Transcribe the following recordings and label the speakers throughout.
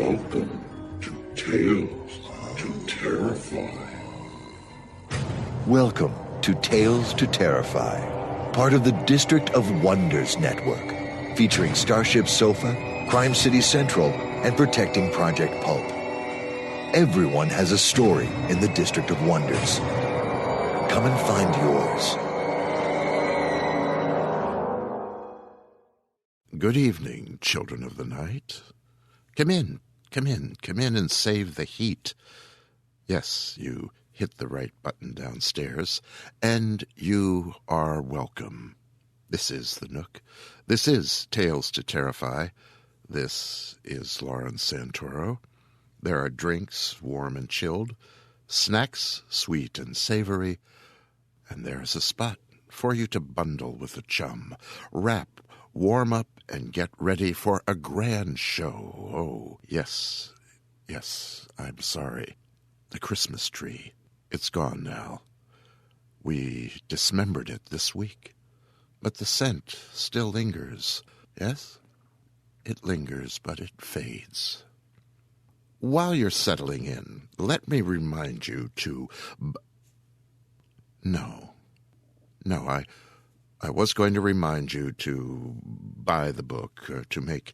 Speaker 1: Welcome to Tales to Terrify.
Speaker 2: Welcome to Tales to Terrify, part of the District of Wonders network, featuring Starship Sofa, Crime City Central, and Protecting Project Pulp. Everyone has a story in the District of Wonders. Come and find yours.
Speaker 3: Good evening, children of the night. Come in and save the heat. Yes, you hit the right button downstairs, and you are welcome. This is the Nook. This is Tales to Terrify. This is Lawrence Santoro. There are drinks, warm and chilled, snacks, sweet and savory, and there's a spot for you to bundle with a chum, wrap, warm up, and get ready for a grand show. Oh, yes, I'm sorry. The Christmas tree. It's gone now. We dismembered it this week. But the scent still lingers. Yes? It lingers, but it fades. While you're settling in, let me remind you to... No, I was going to remind you to buy the book, to make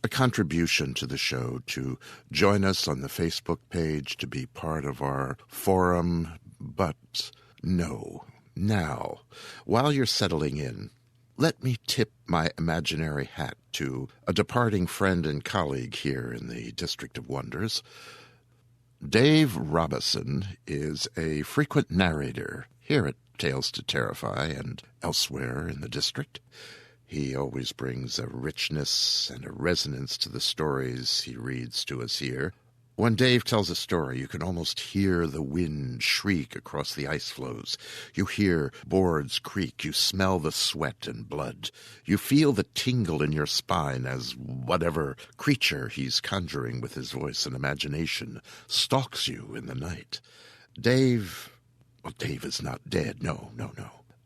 Speaker 3: a contribution to the show, to join us on the Facebook page, to be part of our forum, but no. Now, while you're settling in, let me tip my imaginary hat to a departing friend and colleague here in the District of Wonders. Dave Robison is a frequent narrator here at Tales to Terrify and elsewhere in the district. He always brings a richness and a resonance to the stories he reads to us here. When Dave tells a story, you can almost hear the wind shriek across the ice floes. You hear boards creak. You smell the sweat and blood. You feel the tingle in your spine as whatever creature he's conjuring with his voice and imagination stalks you in the night. Dave is not dead. No.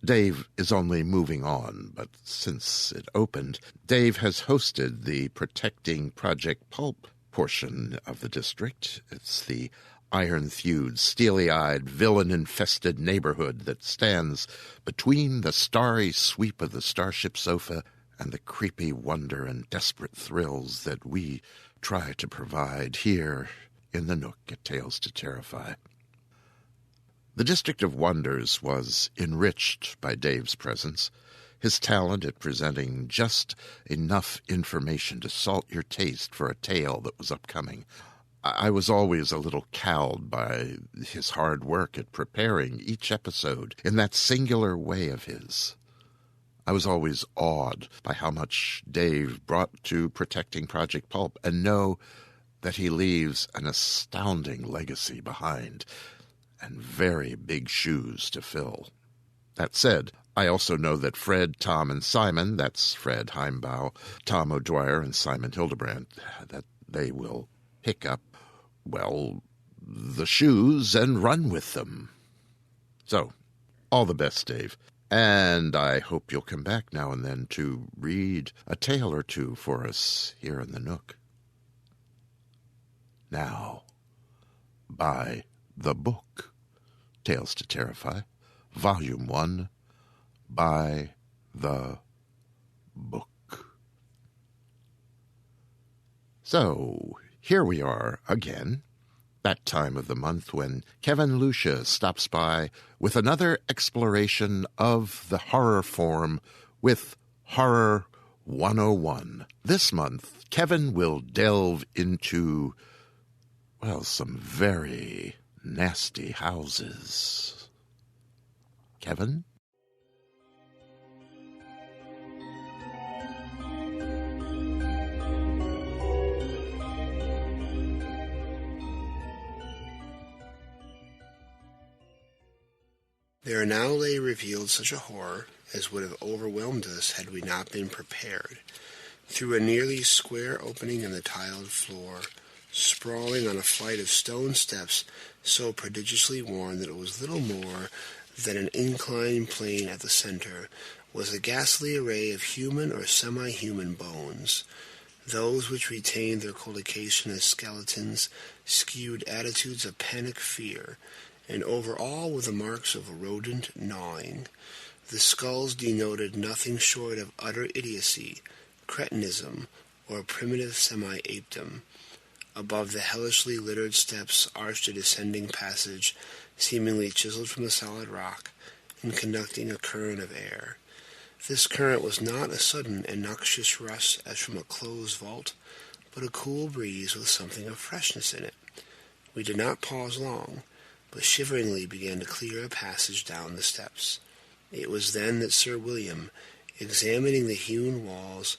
Speaker 3: Dave is only moving on, but since it opened, Dave has hosted the Protecting Project Pulp portion of the district. It's the iron-thewed, steely-eyed, villain-infested neighborhood that stands between the starry sweep of the Starship Sofa and the creepy wonder and desperate thrills that we try to provide here in the Nook at Tales to Terrify. The District of Wonders was enriched by Dave's presence, his talent at presenting just enough information to salt your taste for a tale that was upcoming. I was always a little cowed by his hard work at preparing each episode in that singular way of his. I was always awed by how much Dave brought to Protecting Project Pulp, and know that he leaves an astounding legacy behind, and very big shoes to fill. That said, I also know that Fred, Tom, and Simon, that's Fred Heimbaugh, Tom O'Dwyer, and Simon Hildebrandt, that they will pick up, well, the shoes and run with them. So, all the best, Dave. And I hope you'll come back now and then to read a tale or two for us here in the Nook. Now, buy the book. Tales to Terrify, Volume 1, by the book. So, here we are again, that time of the month when Kevin Lucia stops by with another exploration of the horror form with Horror 101. This month, Kevin will delve into, well, some very nasty houses. Kevin?
Speaker 4: There now lay revealed such a horror as would have overwhelmed us had we not been prepared. Through a nearly square opening in the tiled floor, sprawling on a flight of stone steps so prodigiously worn that it was little more than an inclined plane at the center, was a ghastly array of human or semi-human bones. Those which retained their collocation as skeletons skewed attitudes of panic fear, and over all were the marks of rodent gnawing. The skulls denoted nothing short of utter idiocy, cretinism, or primitive semi-apedom. Above the hellishly littered steps arched a descending passage, seemingly chiseled from the solid rock, and conducting a current of air. This current was not a sudden and noxious rush as from a closed vault, but a cool breeze with something of freshness in it. We did not pause long, but shiveringly began to clear a passage down the steps. It was then that Sir William, examining the hewn walls,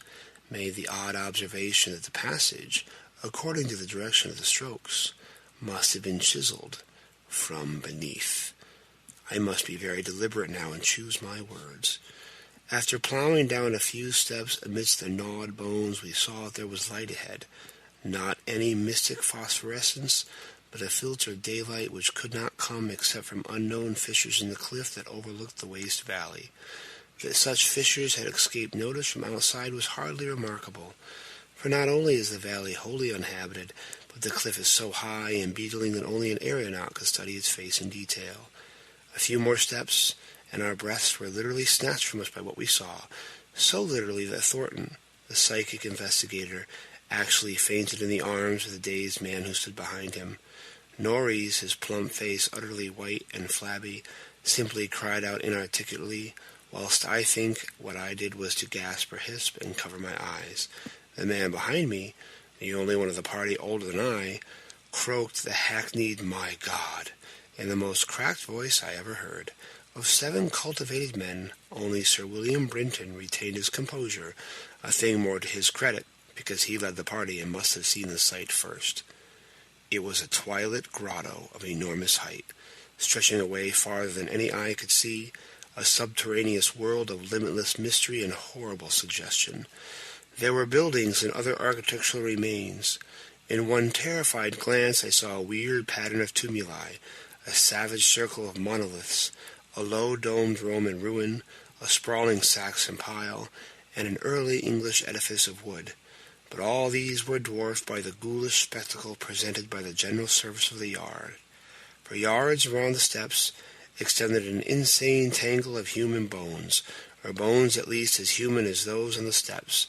Speaker 4: made the odd observation that the passage, according to the direction of the strokes, must have been chiseled from beneath. I must be very deliberate now and choose my words. After plowing down a few steps amidst the gnawed bones, we saw that there was light ahead, not any mystic phosphorescence, but a filter of daylight which could not come except from unknown fissures in the cliff that overlooked the waste valley. That such fissures had escaped notice from outside was hardly remarkable, for not only is the valley wholly uninhabited, but the cliff is so high and beetling that only an aeronaut could study its face in detail. A few more steps, and our breaths were literally snatched from us by what we saw, so literally that Thornton, the psychic investigator, actually fainted in the arms of the dazed man who stood behind him. Norris, his plump face utterly white and flabby, simply cried out inarticulately, whilst I think what I did was to gasp or hisp and cover my eyes. The man behind me, the only one of the party older than I, croaked the hackneyed "My God," in the most cracked voice I ever heard. Of 7 cultivated men, only Sir William Brinton retained his composure, a thing more to his credit, because he led the party and must have seen the sight first. It was a twilit grotto of enormous height, stretching away farther than any eye could see, a subterraneous world of limitless mystery and horrible suggestion. There were buildings and other architectural remains. In one terrified glance I saw a weird pattern of tumuli, a savage circle of monoliths, a low-domed Roman ruin, a sprawling Saxon pile, and an early English edifice of wood. But all these were dwarfed by the ghoulish spectacle presented by the general surface of the yard. For yards around the steps extended an insane tangle of human bones, or bones at least as human as those on the steps.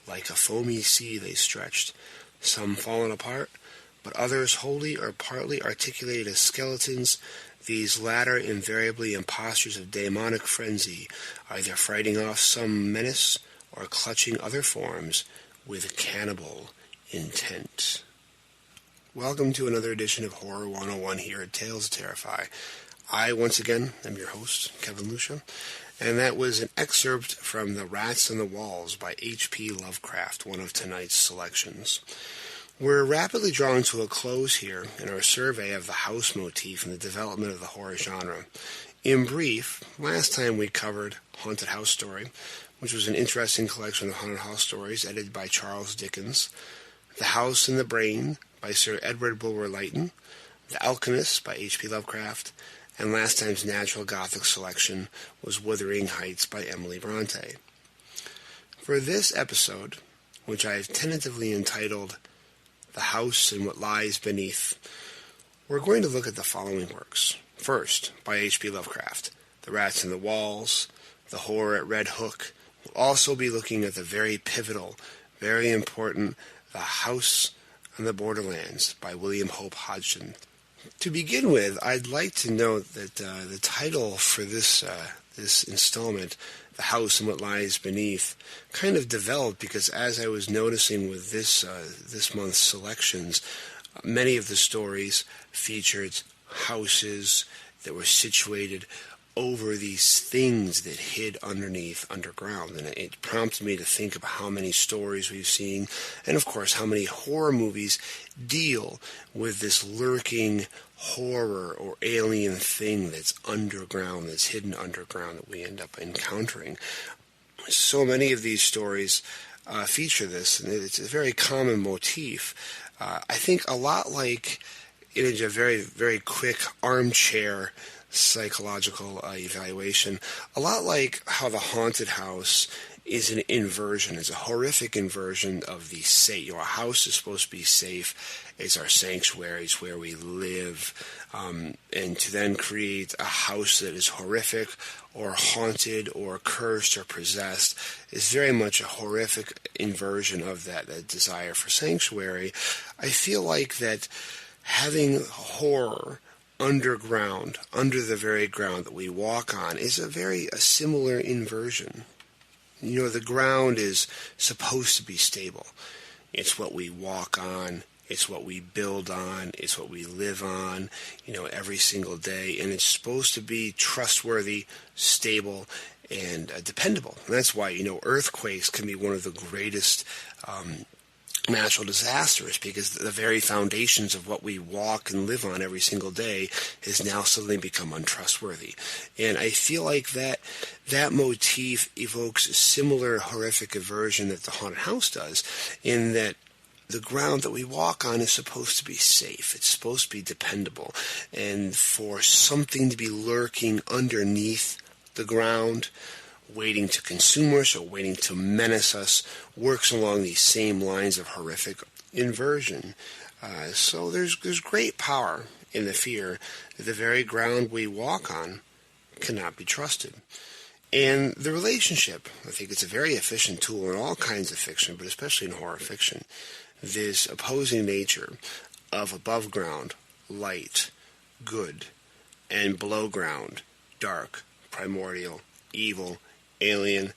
Speaker 4: Like a foamy sea they stretched, some fallen apart, but others wholly or partly articulated as skeletons, these latter invariably in postures of demonic frenzy, either fighting off some menace or clutching other forms with cannibal intent. Welcome to another edition of Horror 101 here at Tales of Terrify. I, once again, am your host, Kevin Lucia, and that was an excerpt from The Rats on the Walls by H.P. Lovecraft, one of tonight's selections. We're rapidly drawing to a close here in our survey of the house motif and the development of the horror genre. In brief, last time we covered Haunted House Story, which was an interesting collection of haunted house stories edited by Charles Dickens, The House in the Brain by Sir Edward Bulwer-Lytton, The Alchemist by H.P. Lovecraft, and last time's natural Gothic selection was Wuthering Heights by Emily Bronte. For this episode, which I have tentatively entitled The House and What Lies Beneath, we're going to look at the following works. First, by H.P. Lovecraft, The Rats in the Walls, The Horror at Red Hook. We'll also be looking at the very pivotal, very important The House on the Borderlands by William Hope Hodgson. To begin with, I'd like to note that the title for this installment, The House and What Lies Beneath, kind of developed because as I was noticing with this month's selections, many of the stories featured houses that were situated over these things that hid underground, and it prompted me to think about how many stories we've seen, and of course how many horror movies deal with this lurking horror or alien thing that's underground, that's hidden underground, that we end up encountering. So many of these stories feature this, and it's a very common motif. I think a lot like, in a very, very quick armchair psychological evaluation, a lot like how the haunted house is an inversion. It's a horrific inversion of the safe. Our house is supposed to be safe. It's our sanctuary. It's where we live. And to then create a house that is horrific or haunted or cursed or possessed is very much a horrific inversion of that desire for sanctuary. I feel like that having horror underground, under the very ground that we walk on, is a similar inversion. The ground is supposed to be stable. It's what we walk on. It's what we build on. It's what we live on, every single day. And it's supposed to be trustworthy, stable, and dependable. And that's why, earthquakes can be one of the greatest natural disasters, because the very foundations of what we walk and live on every single day has now suddenly become untrustworthy. And I feel like that motif evokes a similar horrific aversion that the haunted house does, in that the ground that we walk on is supposed to be safe. It's supposed to be dependable. And for something to be lurking underneath the ground, waiting to consume us or waiting to menace us, works along these same lines of horrific inversion. So there's great power in the fear that the very ground we walk on cannot be trusted. And the relationship, I think it's a very efficient tool in all kinds of fiction, but especially in horror fiction. This opposing nature of above ground, light, good, and below ground, dark, primordial, evil, alien,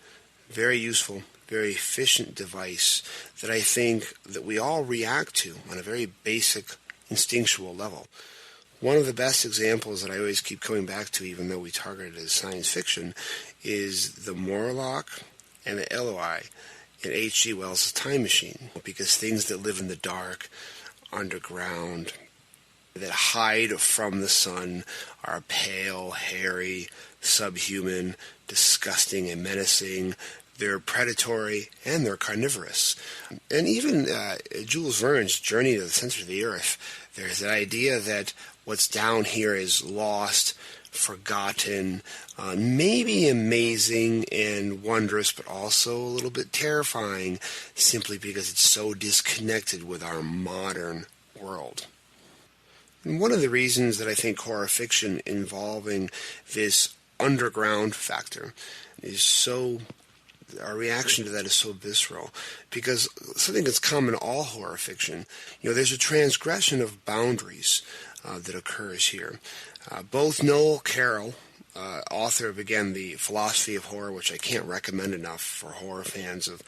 Speaker 4: very useful, very efficient device that I think that we all react to on a very basic, instinctual level. One of the best examples that I always keep coming back to, even though we target it as science fiction, is the Morlock and the Eloi in H.G. Wells' Time Machine, because things that live in the dark, underground, that hide from the sun are pale, hairy, subhuman, disgusting, and menacing. They're predatory, and they're carnivorous. And even Jules Verne's Journey to the Center of the Earth, there's an idea that what's down here is lost, forgotten, maybe amazing and wondrous, but also a little bit terrifying, simply because it's so disconnected with our modern world. And one of the reasons that I think horror fiction involving this underground factor is so, our reaction to that is so visceral, because something that's common in all horror fiction, there's a transgression of boundaries that occurs here. Both Noel Carroll, author of, again, The Philosophy of Horror, which I can't recommend enough for horror fans of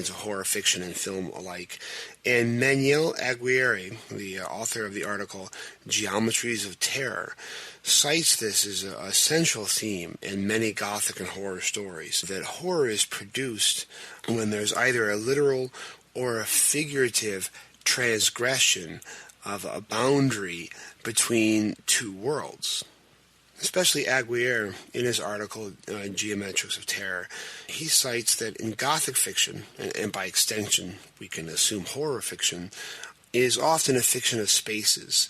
Speaker 4: horror fiction and film alike, and Manuel Aguirre, the author of the article Geometries of Terror, cites this as a central theme in many Gothic and horror stories, that horror is produced when there's either a literal or a figurative transgression of a boundary between two worlds. Especially Aguirre, in his article, Geometrics of Terror, he cites that in Gothic fiction, and by extension we can assume horror fiction, is often a fiction of spaces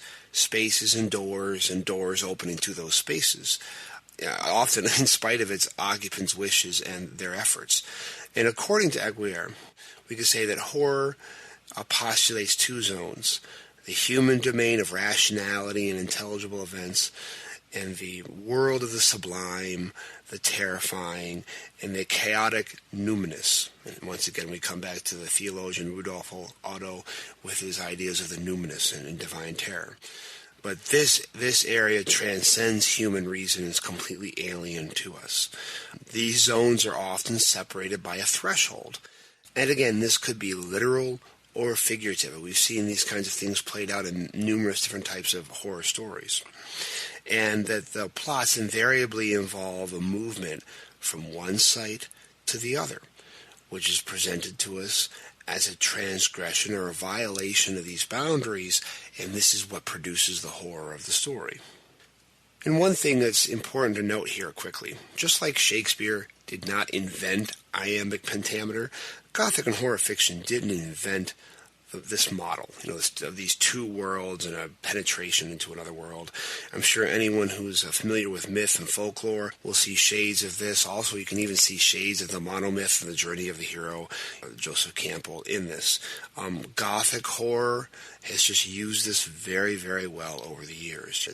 Speaker 4: and doors opening to those spaces, often in spite of its occupants' wishes and their efforts. And according to Aguirre, we could say that horror postulates two zones: the human domain of rationality and intelligible events, and the world of the sublime, the terrifying, and the chaotic numinous. And once again, we come back to the theologian Rudolfo Otto with his ideas of the numinous and divine terror. But this area transcends human reason and is completely alien to us. These zones are often separated by a threshold. And again, this could be literal or figurative. We've seen these kinds of things played out in numerous different types of horror stories. And that the plots invariably involve a movement from one site to the other, which is presented to us as a transgression or a violation of these boundaries, and this is what produces the horror of the story. And one thing that's important to note here quickly, just like Shakespeare did not invent iambic pentameter, Gothic and horror fiction didn't invent this model, of these two worlds and a penetration into another world. I'm sure anyone who's familiar with myth and folklore will see shades of this. Also, you can even see shades of the monomyth and the journey of the hero, Joseph Campbell, in this. Gothic horror has just used this very, very well over the years.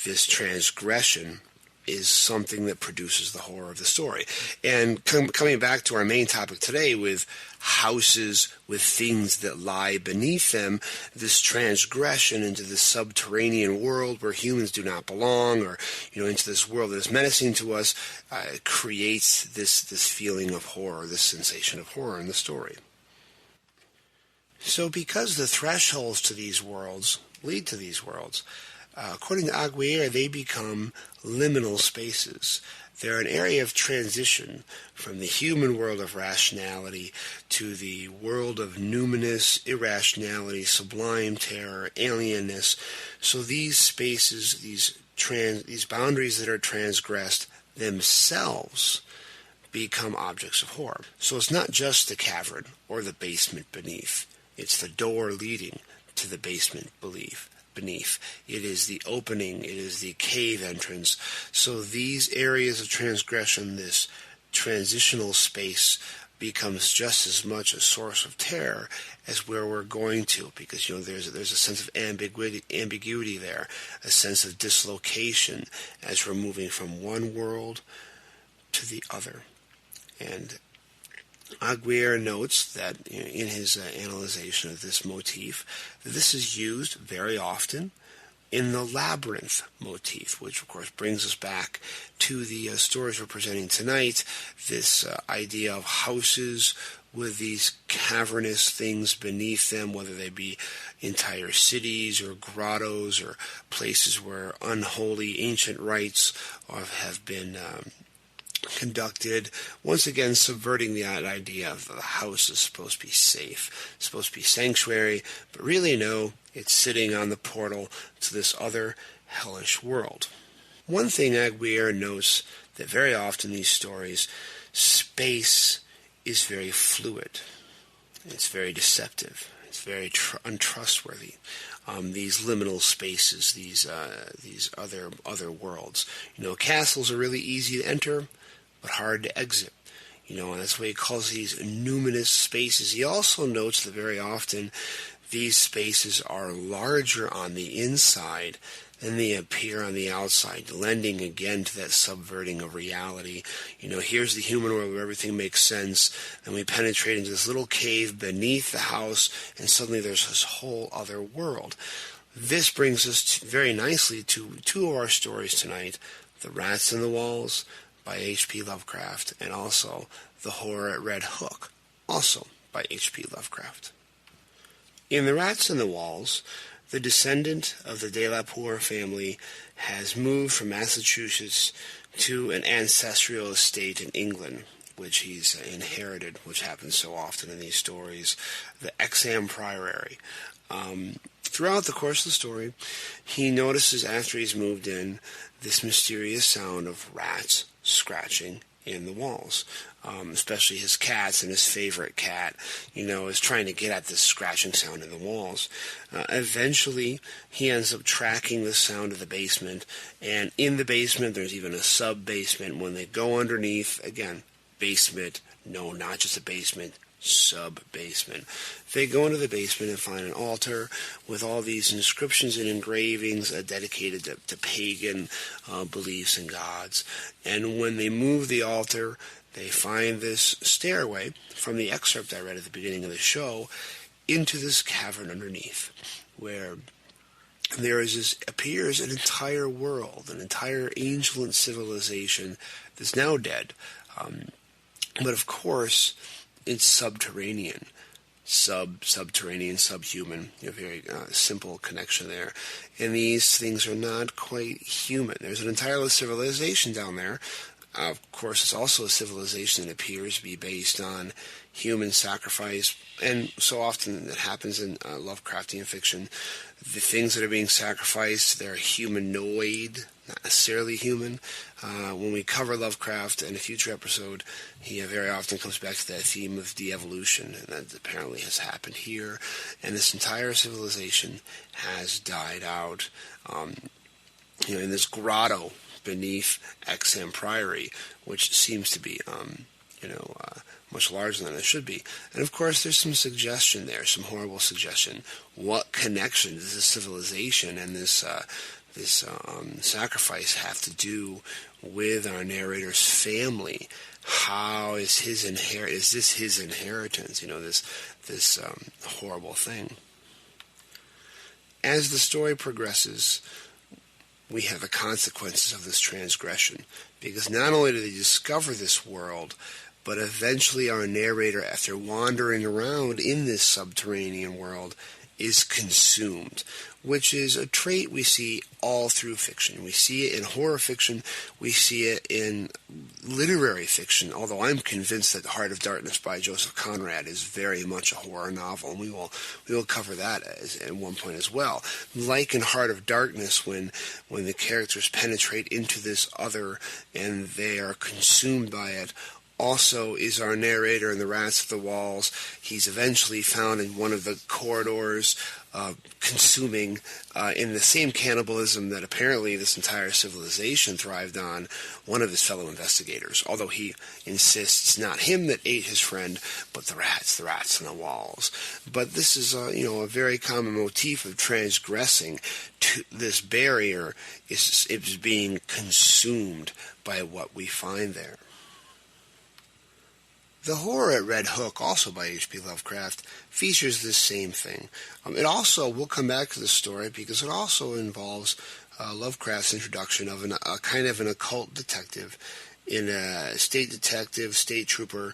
Speaker 4: This transgression is something that produces the horror of the story. And coming back to our main topic today with houses with things that lie beneath them, this transgression into this subterranean world where humans do not belong, or into this world that is menacing to us, creates this feeling of horror, this sensation of horror in the story. So because the thresholds to these worlds lead to these worlds, according to Aguirre, they become liminal spaces. They're an area of transition from the human world of rationality to the world of numinous irrationality, sublime terror, alienness. So these spaces, these boundaries that are transgressed themselves become objects of horror. So it's not just the cavern or the basement beneath. It's the door leading to the basement beneath. It is the opening. It is the cave entrance. So these areas of transgression, this transitional space, becomes just as much a source of terror as where we're going to, because there's a sense of ambiguity there, a sense of dislocation as we're moving from one world to the other. And Aguirre notes that in his analyzation of this motif, that this is used very often in the labyrinth motif, which of course brings us back to the stories we're presenting tonight, this idea of houses with these cavernous things beneath them, whether they be entire cities or grottos or places where unholy ancient rites have been conducted, once again subverting the idea of the house is supposed to be safe, it's supposed to be sanctuary, but really no, it's sitting on the portal to this other hellish world. One thing Aguirre notes that very often in these stories, space is very fluid, it's very deceptive, it's very untrustworthy. These liminal spaces, these other worlds. Castles are really easy to enter, but hard to exit. And that's why he calls these numinous spaces. He also notes that very often these spaces are larger on the inside than they appear on the outside, lending again to that subverting of reality. Here's the human world where everything makes sense, and we penetrate into this little cave beneath the house, and suddenly there's this whole other world. This brings us very nicely to two of our stories tonight, The Rats in the Walls by H.P. Lovecraft, and also The Horror at Red Hook, also by H.P. Lovecraft. In The Rats in the Walls, the descendant of the De La Poor family has moved from Massachusetts to an ancestral estate in England, which he's inherited, which happens so often in these stories, the Exham Priory. Throughout the course of the story, he notices after he's moved in this mysterious sound of rats scratching in the walls. Especially his cats, and his favorite cat, is trying to get at this scratching sound in the walls. Eventually, he ends up tracking the sound of the basement, and in the basement, there's even a sub-basement. When they go underneath, again, basement, no, not just a basement, sub-basement. They go into the basement and find an altar with all these inscriptions and engravings dedicated to pagan beliefs and gods. And when they move the altar, they find this stairway from the excerpt I read at the beginning of the show into this cavern underneath, where appears an entire world, an entire ancient civilization that's now dead. But of course, it's subterranean, subterranean, subhuman. A very simple connection there. And these things are not quite human. There's an entire civilization down there. of course, it's also a civilization that appears to be based on human sacrifice, and so often that happens in Lovecraftian fiction. The things that are being sacrificed, they're humanoid, not necessarily human. When we cover Lovecraft in a future episode, he very often comes back to that theme of de-evolution, and that apparently has happened here. And this entire civilization has died out. In this grotto beneath Exham Priory, which seems to be, much larger than it should be. And of course, there's some suggestion there, some horrible suggestion. What connection does this civilization and this sacrifice have to do with our narrator's family? How is his is this his inheritance? This horrible thing. As the story progresses, we have the consequences of this transgression, because not only do they discover this world, but eventually our narrator, after wandering around in this subterranean world, is consumed, which is a trait we see all through fiction. We see it in horror fiction, we see it in literary fiction, although I'm convinced that Heart of Darkness by Joseph Conrad is very much a horror novel, and we will cover that at one point as well. Like in Heart of Darkness, when the characters penetrate into this other and they are consumed by it, also is our narrator in The Rats of the Walls. He's eventually found in one of the corridors, consuming in the same cannibalism that apparently this entire civilization thrived on, one of his fellow investigators, although he insists it's not him that ate his friend, but the rats on the walls. But this is a very common motif of transgressing to this barrier, is being consumed by what we find there. The Horror at Red Hook, also by H.P. Lovecraft, features this same thing. It also, we'll come back to the story, because it also involves Lovecraft's introduction of a kind of an occult detective in a state trooper,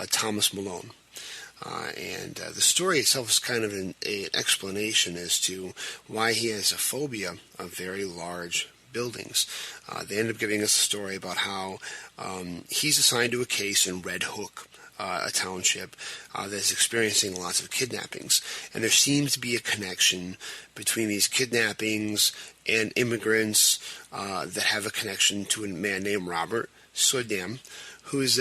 Speaker 4: Thomas Malone. And the story itself is kind of an explanation as to why he has a phobia of very large buildings. They end up giving us a story about how he's assigned to a case in Red Hook, a township that's experiencing lots of kidnappings. And there seems to be a connection between these kidnappings and immigrants that have a connection to a man named Robert Sodem, who's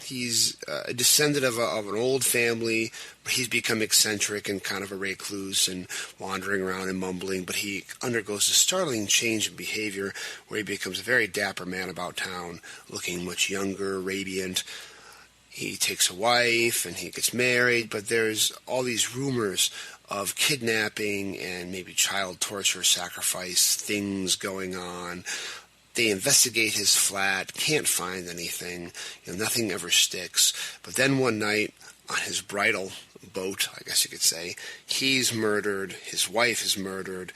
Speaker 4: he's a descendant of an old family. He's become eccentric and kind of a recluse and wandering around and mumbling, but he undergoes a startling change in behavior where he becomes a very dapper man about town, looking much younger, radiant. He takes a wife and he gets married, but there's all these rumors of kidnapping and maybe child torture, sacrifice, things going on. They investigate his flat, can't find anything, nothing ever sticks. But then one night, on his bridal boat, I guess you could say, he's murdered, his wife is murdered,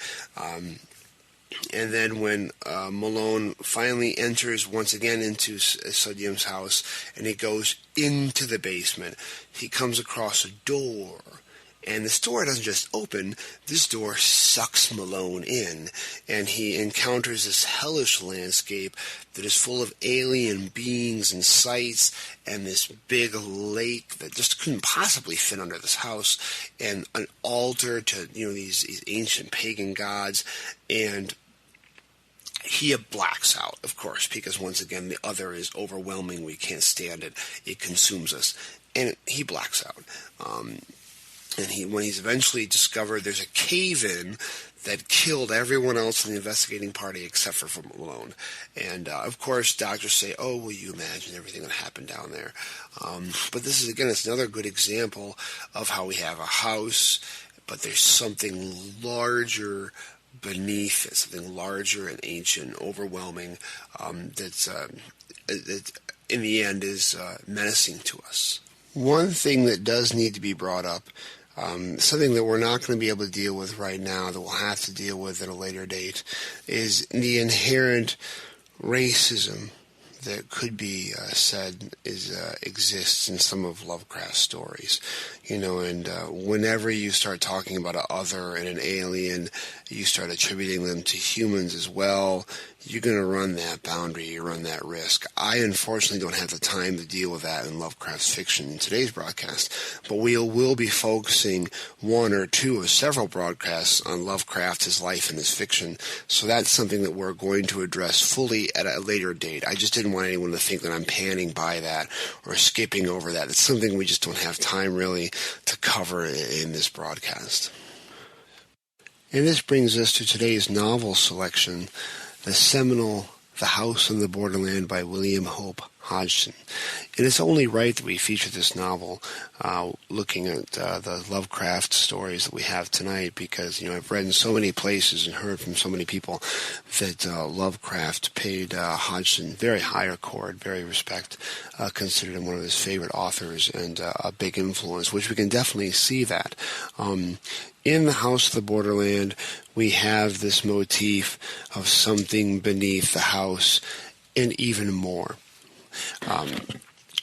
Speaker 4: and then when Malone finally enters once again into Sodem's house, and he goes into the basement, he comes across a door. And this door doesn't just open, this door sucks Malone in, and he encounters this hellish landscape that is full of alien beings and sights, and this big lake that just couldn't possibly fit under this house, and an altar to these ancient pagan gods, and he blacks out, of course, because once again the other is overwhelming, we can't stand it, it consumes us, and he blacks out. And when he's eventually discovered there's a cave-in that killed everyone else in the investigating party except for Malone. And, of course, doctors say, oh, well, you imagine everything that happened down there. But this is, again, it's another good example of how we have a house, but there's something larger beneath it, something larger and ancient, overwhelming, that in the end is menacing to us. One thing that does need to be brought up, something that we're not going to be able to deal with right now, that we'll have to deal with at a later date, is the inherent racism that could be said exists in some of Lovecraft's stories. And whenever you start talking about an other and an alien you start attributing them to humans as well, you're going to run that boundary, you run that risk. I unfortunately don't have the time to deal with that in Lovecraft's fiction in today's broadcast, but we will be focusing one or two of several broadcasts on Lovecraft, his life, and his fiction, so that's something that we're going to address fully at a later date. I just didn't want anyone to think that I'm panning by that or skipping over that. It's something we just don't have time really to cover in this broadcast. And this brings us to today's novel selection, the seminal The House on the Borderland by William Hope Hodgson. And it's only right that we feature this novel looking at the Lovecraft stories that we have tonight, because, I've read in so many places and heard from so many people that Lovecraft paid Hodgson very high accord, very respect, considered him one of his favorite authors and a big influence, which we can definitely see that. In The House of the Borderland, we have this motif of something beneath the house and even more.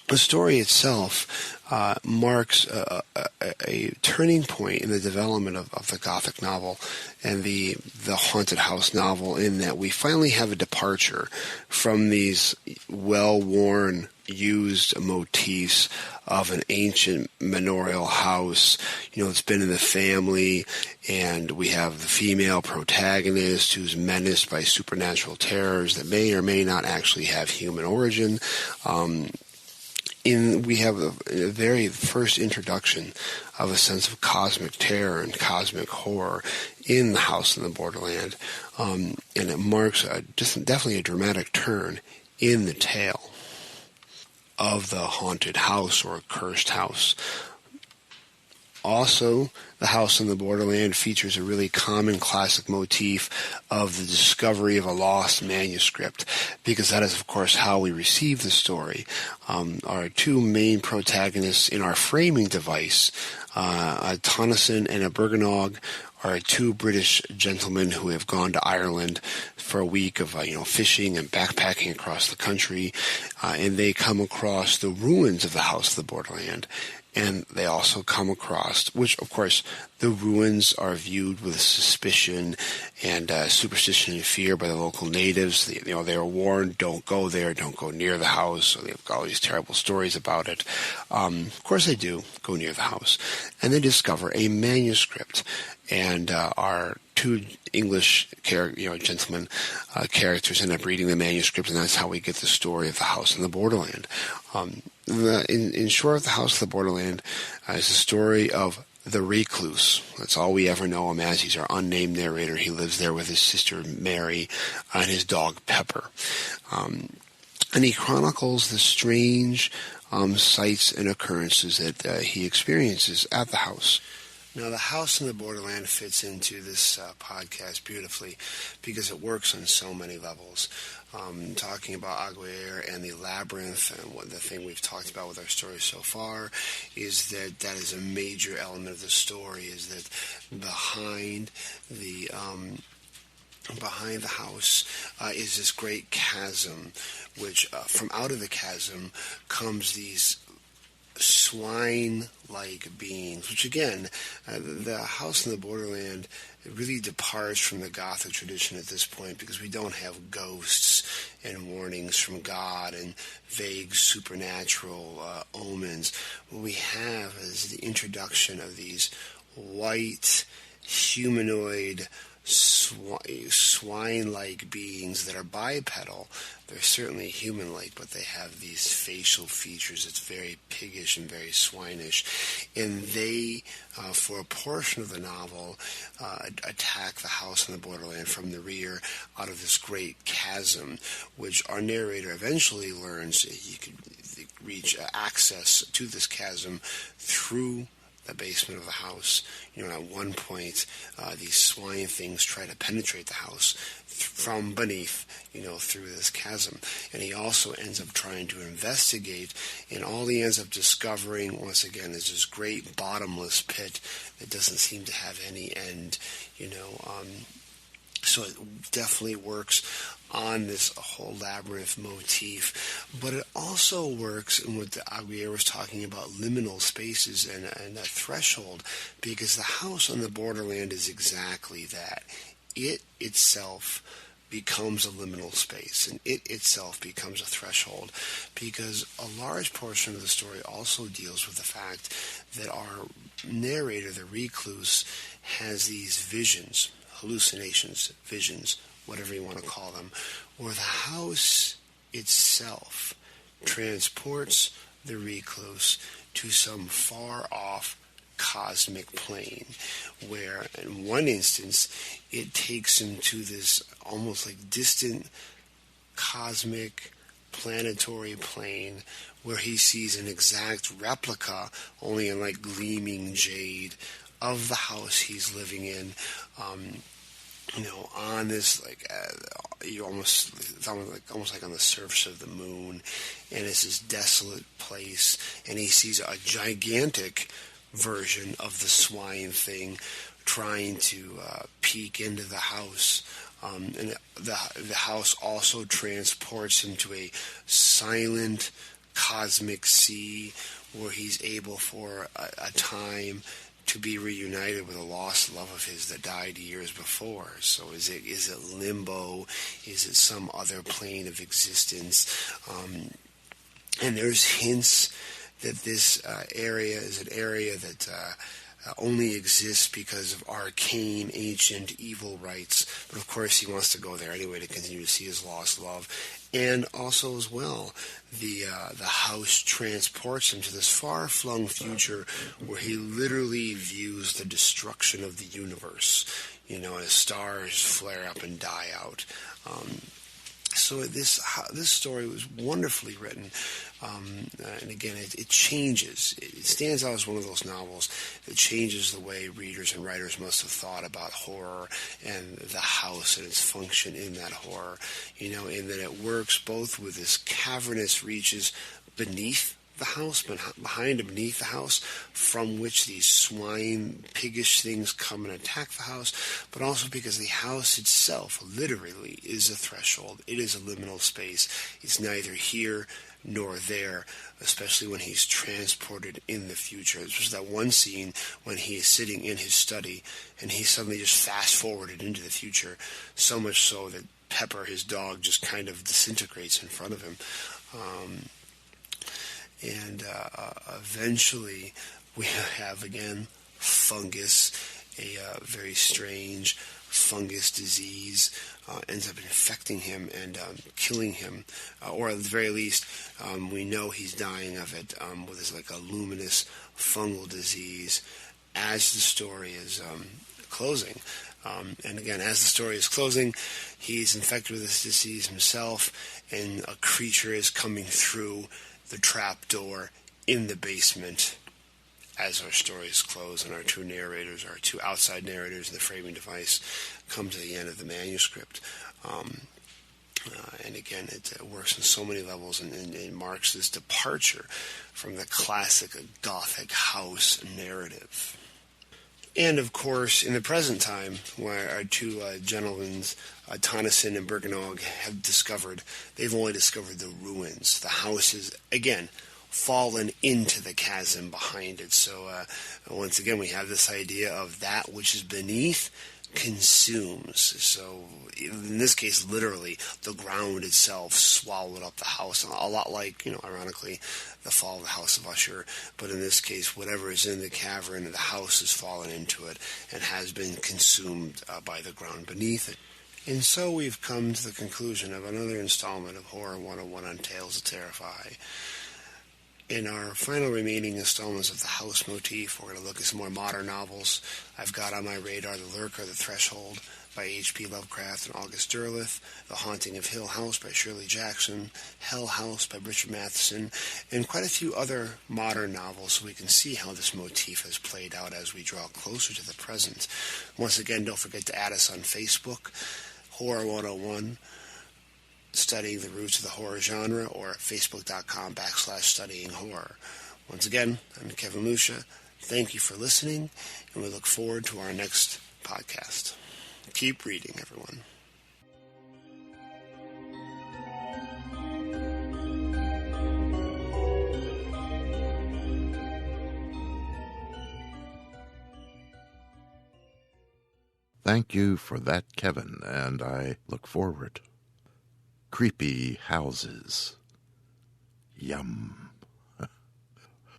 Speaker 4: The story itself marks a turning point in the development of the Gothic novel and the haunted house novel, in that we finally have a departure from these well-worn, used motifs of an ancient manorial house. It's been in the family, and we have the female protagonist who's menaced by supernatural terrors that may or may not actually have human origin. We have a very first introduction of a sense of cosmic terror and cosmic horror in The House in the Borderland, and it marks definitely a dramatic turn in the tale of the haunted house or cursed house. Also, The House in the Borderland features a really common classic motif of the discovery of a lost manuscript, because that is, of course, how we receive the story. Our two main protagonists in our framing device, a Tonneson and a Bergenog, are two British gentlemen who have gone to Ireland for a week of fishing and backpacking across the country, and they come across the ruins of the House of the Borderland. And they also come across, which, of course, the ruins are viewed with suspicion and superstition and fear by the local natives. They are warned, don't go there, don't go near the house. So they've got all these terrible stories about it. Of course they do go near the house. And they discover a manuscript. And our two English gentlemen characters end up reading the manuscript, and that's how we get the story of the House in the Borderland. In short, The House of the Borderland is the story of the recluse. That's all we ever know him as. He's our unnamed narrator. He lives there with his sister Mary and his dog Pepper. And he chronicles the strange sights and occurrences that he experiences at the house. Now, The House in the Borderland fits into this podcast beautifully because it works on so many levels. Talking about atque and the labyrinth, and the thing we've talked about with our story so far is that is a major element of the story, is that behind the house is this great chasm, which from out of the chasm comes these swine-like beings, which again, the House in the Borderland really departs from the Gothic tradition at this point, because we don't have ghosts and warnings from God and vague supernatural omens. What we have is the introduction of these white, humanoid, swine-like beings that are bipedal. They're certainly human-like, but they have these facial features that's very piggish and very swinish. And they, for a portion of the novel, attack the House in the Borderland from the rear out of this great chasm, which our narrator eventually learns he could reach access to this chasm through the basement of the house. At one point, these swine things try to penetrate the house from beneath, through this chasm. And he also ends up trying to investigate, and all he ends up discovering, once again, is this great bottomless pit that doesn't seem to have any end, So it definitely works on this whole labyrinth motif. But it also works in what the Aguirre was talking about, liminal spaces and a threshold, because the house on the borderland is exactly that. It itself becomes a liminal space, and it itself becomes a threshold, because a large portion of the story also deals with the fact that our narrator, the recluse, has these visions, hallucinations, visions, whatever you want to call them, where the house itself transports the recluse to some far-off cosmic plane, where in one instance it takes him to this almost like distant cosmic planetary plane where he sees an exact replica, only in like gleaming jade, of the house he's living in. On this it's almost like on the surface of the moon, and it's this desolate place, and he sees a gigantic version of the swine thing trying to peek into the house. And the house also transports him to a silent cosmic sea where he's able for a time to be reunited with a lost love of his that died years before. So is it limbo? Is it some other plane of existence? And there's hints that this area is an area that only exists because of arcane, ancient, evil rites. But of course he wants to go there anyway to continue to see his lost love. And also as well, the house transports him to this far-flung future where he literally views the destruction of the universe, as stars flare up and die out. So this story was wonderfully written, and again, it changes. It stands out as one of those novels that changes the way readers and writers must have thought about horror and the house and its function in that horror. In that it works both with this cavernous reaches beneath the house, behind and beneath the house, from which these swine, piggish things come and attack the house, but also because the house itself literally is a threshold. It is a liminal space. It's neither here nor there, especially when he's transported in the future. This was that one scene when he is sitting in his study and he suddenly just fast-forwarded into the future, so much so that Pepper, his dog, just kind of disintegrates in front of him. And eventually we have, again, fungus, a very strange fungus disease ends up infecting him and killing him, or at the very least, we know he's dying of it with this like a luminous fungal disease as the story is closing. And again, as the story is closing, he's infected with this disease himself, and a creature is coming through the trap door in the basement as our stories close, and our two narrators, our two outside narrators and the framing device come to the end of the manuscript. And again, it works on so many levels, and it marks this departure from the classic Gothic house narrative. And of course, in the present time, where our two gentlemen, Tonneson and Bergenog, they've only discovered the ruins. The house is, again, fallen into the chasm behind it. So once again, we have this idea of that which is beneath consumes. So in this case, literally, the ground itself swallowed up the house, a lot like, ironically, the fall of the House of Usher. But in this case, whatever is in the cavern, the house has fallen into it and has been consumed by the ground beneath it. And so we've come to the conclusion of another installment of Horror 101 on Tales to Terrify. In our final remaining installments of the house motif, we're going to look at some more modern novels. I've got on my radar The Lurker, The Threshold by H.P. Lovecraft and August Derleth, The Haunting of Hill House by Shirley Jackson, Hell House by Richard Matheson, and quite a few other modern novels, so we can see how this motif has played out as we draw closer to the present. Once again, don't forget to add us on Facebook, Horror 101, Studying the Roots of the Horror Genre, or at facebook.com/studying horror. Once again, I'm Kevin Lucia. Thank you for listening, and we look forward to our next podcast. Keep reading, everyone.
Speaker 3: Thank you for that, Kevin, and I look forward. Creepy houses. Yum.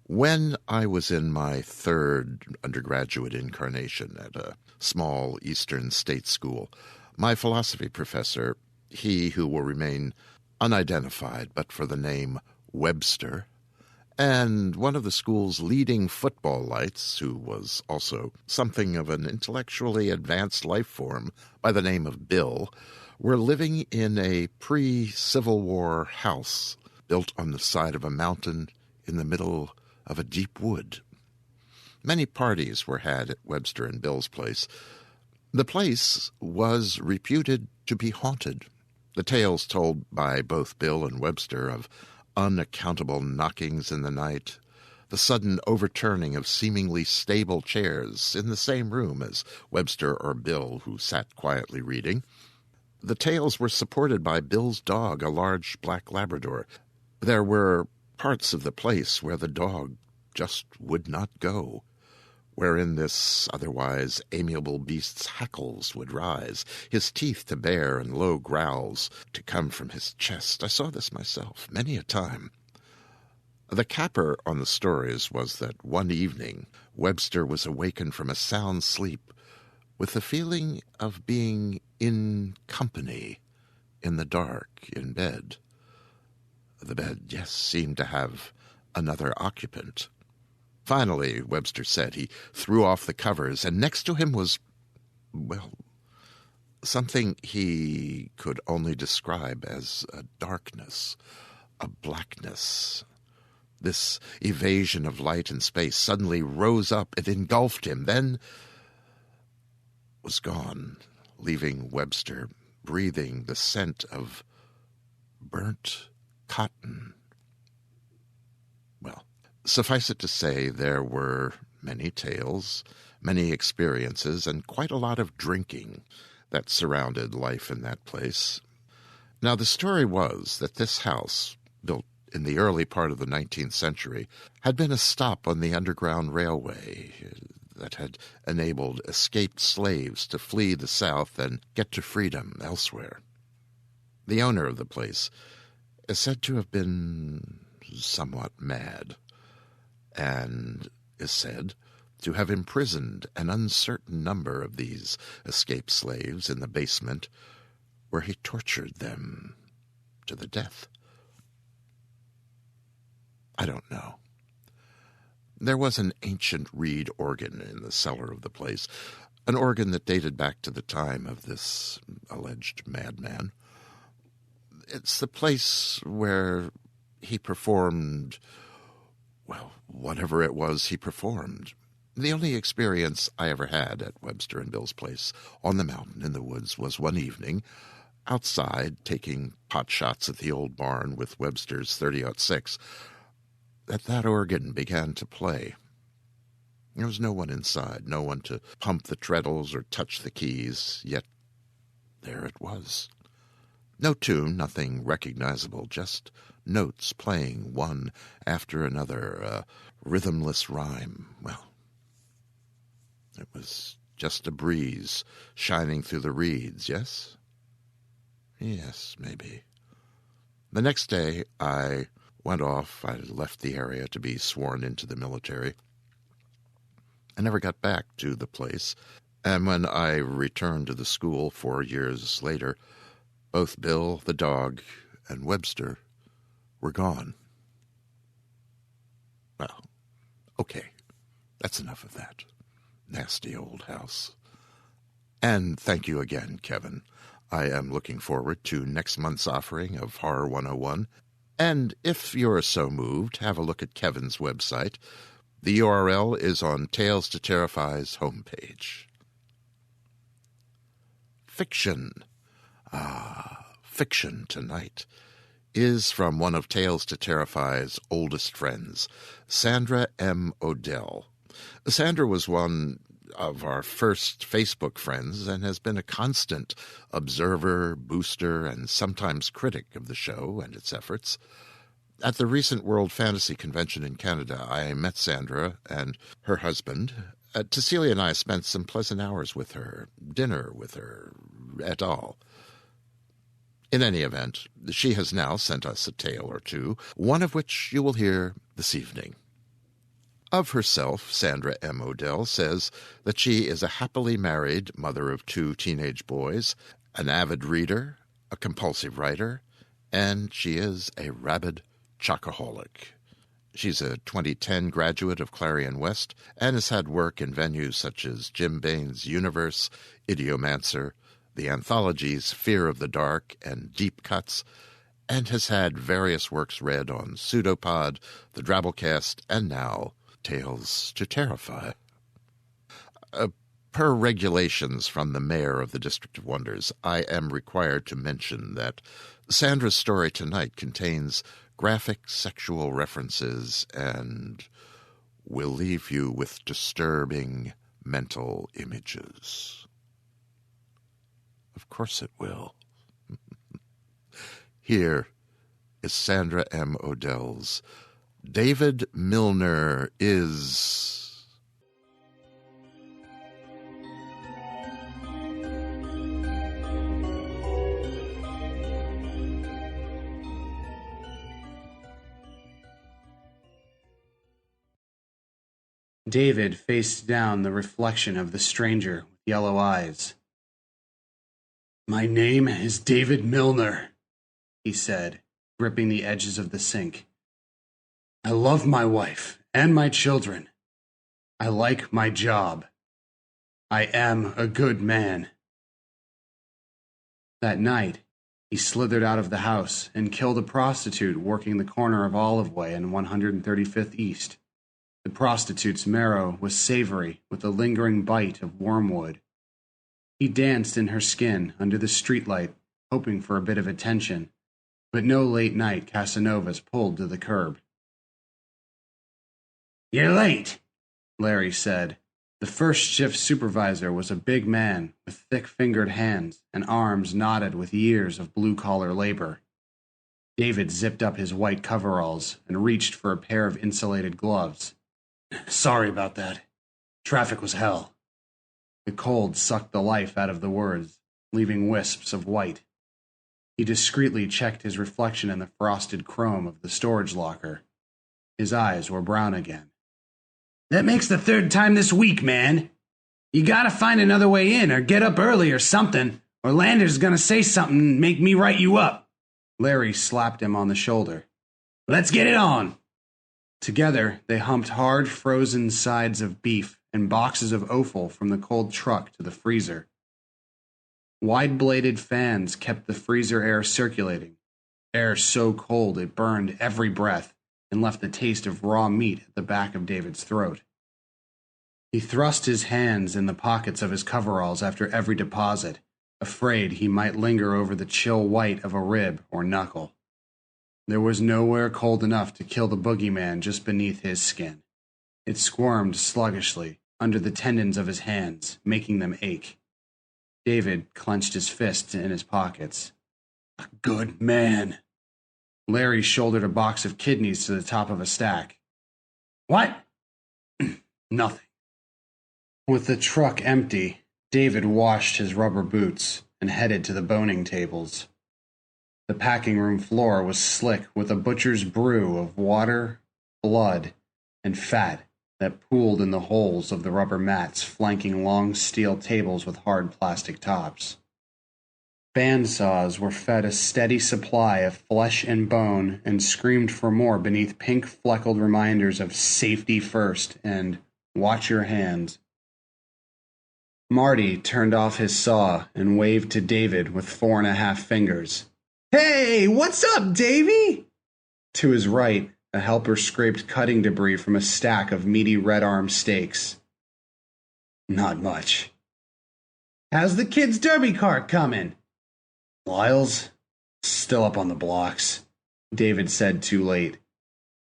Speaker 3: When I was in my third undergraduate incarnation at a small eastern state school, my philosophy professor, he who will remain unidentified but for the name Webster, and one of the school's leading football lights, who was also something of an intellectually advanced life form by the name of Bill, were living in a pre-Civil War house built on the side of a mountain in the middle of a deep wood. Many parties were had at Webster and Bill's place. The place was reputed to be haunted. The tales told by both Bill and Webster of unaccountable knockings in the night, the sudden overturning of seemingly stable chairs in the same room as Webster or Bill, who sat quietly reading. The tales were supported by Bill's dog, a large black Labrador. There were parts of the place where the dog just would not go, wherein this otherwise amiable beast's hackles would rise, his teeth to bare and low growls to come from his chest. I saw this myself many a time. The capper on the stories was that one evening Webster was awakened from a sound sleep with the feeling of being in company in the dark in bed. The bed, yes, seemed to have another occupant. Finally, Webster said, he threw off the covers, and next to him was, well, something he could only describe as a darkness, a blackness. This evasion of light and space suddenly rose up. It engulfed him, then was gone, leaving Webster breathing the scent of burnt cotton. Well, suffice it to say, there were many tales, many experiences, and quite a lot of drinking that surrounded life in that place. Now, the story was that this house, built in the early part of the 19th century, had been a stop on the Underground Railway that had enabled escaped slaves to flee the South and get to freedom elsewhere. The owner of the place is said to have been somewhat mad, and is said to have imprisoned an uncertain number of these escaped slaves in the basement, where he tortured them to the death. I don't know. There was an ancient reed organ in the cellar of the place, an organ that dated back to the time of this alleged madman. It's the place where he performed, well, whatever it was he performed. The only experience I ever had at Webster and Bill's place on the mountain in the woods was one evening, outside taking pot shots at the old barn with Webster's .30-06, that organ began to play. There was no one inside, no one to pump the treadles or touch the keys, yet there it was. No tune, nothing recognizable, just notes playing one after another, a rhythmless rhyme. Well, it was just a breeze shining through the reeds, yes? Yes, maybe. The next day I went off. I left the area to be sworn into the military. I never got back to the place, and when I returned to the school 4 years later, both Bill, the dog, and Webster were gone. Well, okay, that's enough of that. Nasty old house. And thank you again, Kevin. I am looking forward to next month's offering of Horror 101. And if you're so moved, have a look at Kevin's website. The URL is on Tales to Terrify's homepage. Fiction. Fiction tonight is from one of Tales to Terrify's oldest friends, Sandra M. Odell. Sandra was one of our first Facebook friends and has been a constant observer, booster, and sometimes critic of the show and its efforts. At the recent World Fantasy Convention in Canada, I met Sandra and her husband, Cecilia and I spent some pleasant hours with her, dinner with her, et al. In any event, she has now sent us a tale or two, one of which you will hear this evening. Of herself, Sandra M. Odell says that she is a happily married mother of 2 teenage boys, an avid reader, a compulsive writer, and she is a rabid chocoholic. She's a 2010 graduate of Clarion West and has had work in venues such as Jim Bain's Universe, Idiomancer, the anthologies Fear of the Dark and Deep Cuts, and has had various works read on Pseudopod, the Drabblecast, and now Tales to Terrify. Per regulations from the mayor of the District of Wonders, I am required to mention that Sandra's story tonight contains graphic sexual references and will leave you with disturbing mental images. Of course it will. Here is Sandra M. Odell's David Milner is...
Speaker 5: David faced down the reflection of the stranger with yellow eyes. "My name is David Milner," he said, gripping the edges of the sink. "I love my wife and my children. I like my job. I am a good man." That night, he slithered out of the house and killed a prostitute working the corner of Olive Way and 135th East. The prostitute's marrow was savory with a lingering bite of wormwood. He danced in her skin under the streetlight, hoping for a bit of attention, but no late-night Casanovas pulled to the curb. "You're late," Larry said. The first shift supervisor was a big man with thick-fingered hands and arms knotted with years of blue-collar labor. David zipped up his white coveralls and reached for a pair of insulated gloves. "Sorry about that. Traffic was hell." The cold sucked the life out of the words, leaving wisps of white. He discreetly checked his reflection in the frosted chrome of the storage locker. His eyes were brown again. "That makes the 3rd time this week, man. You gotta find another way in or get up early or something, or Lander's gonna say something and make me write you up." Larry slapped him on the shoulder. "Let's get it on." Together, they humped hard, frozen sides of beef and boxes of offal from the cold truck to the freezer. Wide-bladed fans kept the freezer air circulating, air so cold it burned every breath and left the taste of raw meat at the back of David's throat. He thrust his hands in the pockets of his coveralls after every deposit, afraid he might linger over the chill white of a rib or knuckle. There was nowhere cold enough to kill the boogeyman just beneath his skin. It squirmed sluggishly under the tendons of his hands, making them ache. David clenched his fists in his pockets. "A good man." Larry shouldered a box of kidneys to the top of a stack. "What?" "Nothing." With the truck empty, David washed his rubber boots and headed to the boning tables. The packing room floor was slick with a butcher's brew of water, blood, and fat that pooled in the holes of the rubber mats flanking long steel tables with hard plastic tops. Bandsaws were fed a steady supply of flesh and bone and screamed for more beneath pink fleckled reminders of safety first and watch your hands. Marty turned off his saw and waved to David with 4.5 fingers. "Hey, what's up, Davy?" To his right, a helper scraped cutting debris from a stack of meaty red arm steaks. "Not much." "How's the kids' derby cart coming?" "Lyle's still up on the blocks," David said too late.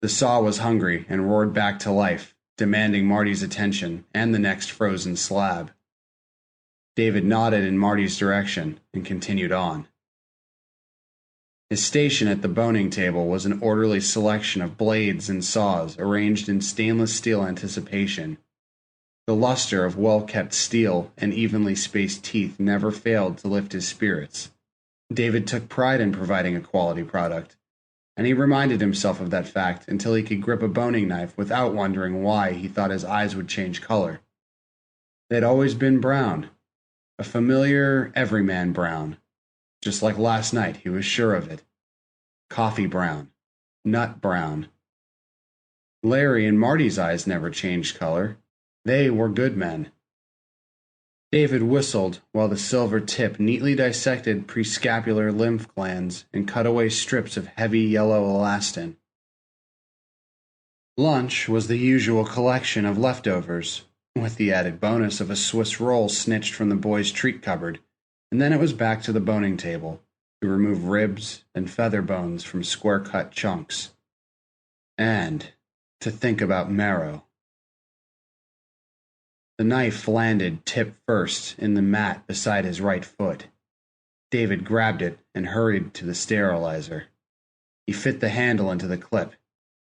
Speaker 5: The saw was hungry and roared back to life, demanding Marty's attention and the next frozen slab. David nodded in Marty's direction and continued on. His station at the boning table was an orderly selection of blades and saws arranged in stainless steel anticipation. The luster of well-kept steel and evenly spaced teeth never failed to lift his spirits. David took pride in providing a quality product, and he reminded himself of that fact until he could grip a boning knife without wondering why he thought his eyes would change color. They'd always been brown, a familiar everyman brown, just like last night he was sure of it. Coffee brown, nut brown. Larry and Marty's eyes never changed color. They were good men. David whistled while the silver tip neatly dissected prescapular lymph glands and cut away strips of heavy yellow elastin. Lunch was the usual collection of leftovers, with the added bonus of a Swiss roll snitched from the boys' treat cupboard, and then it was back to the boning table to remove ribs and feather bones from square-cut chunks. And to think about marrow. The knife landed tip first in the mat beside his right foot. David grabbed it and hurried to the sterilizer. He fit the handle into the clip,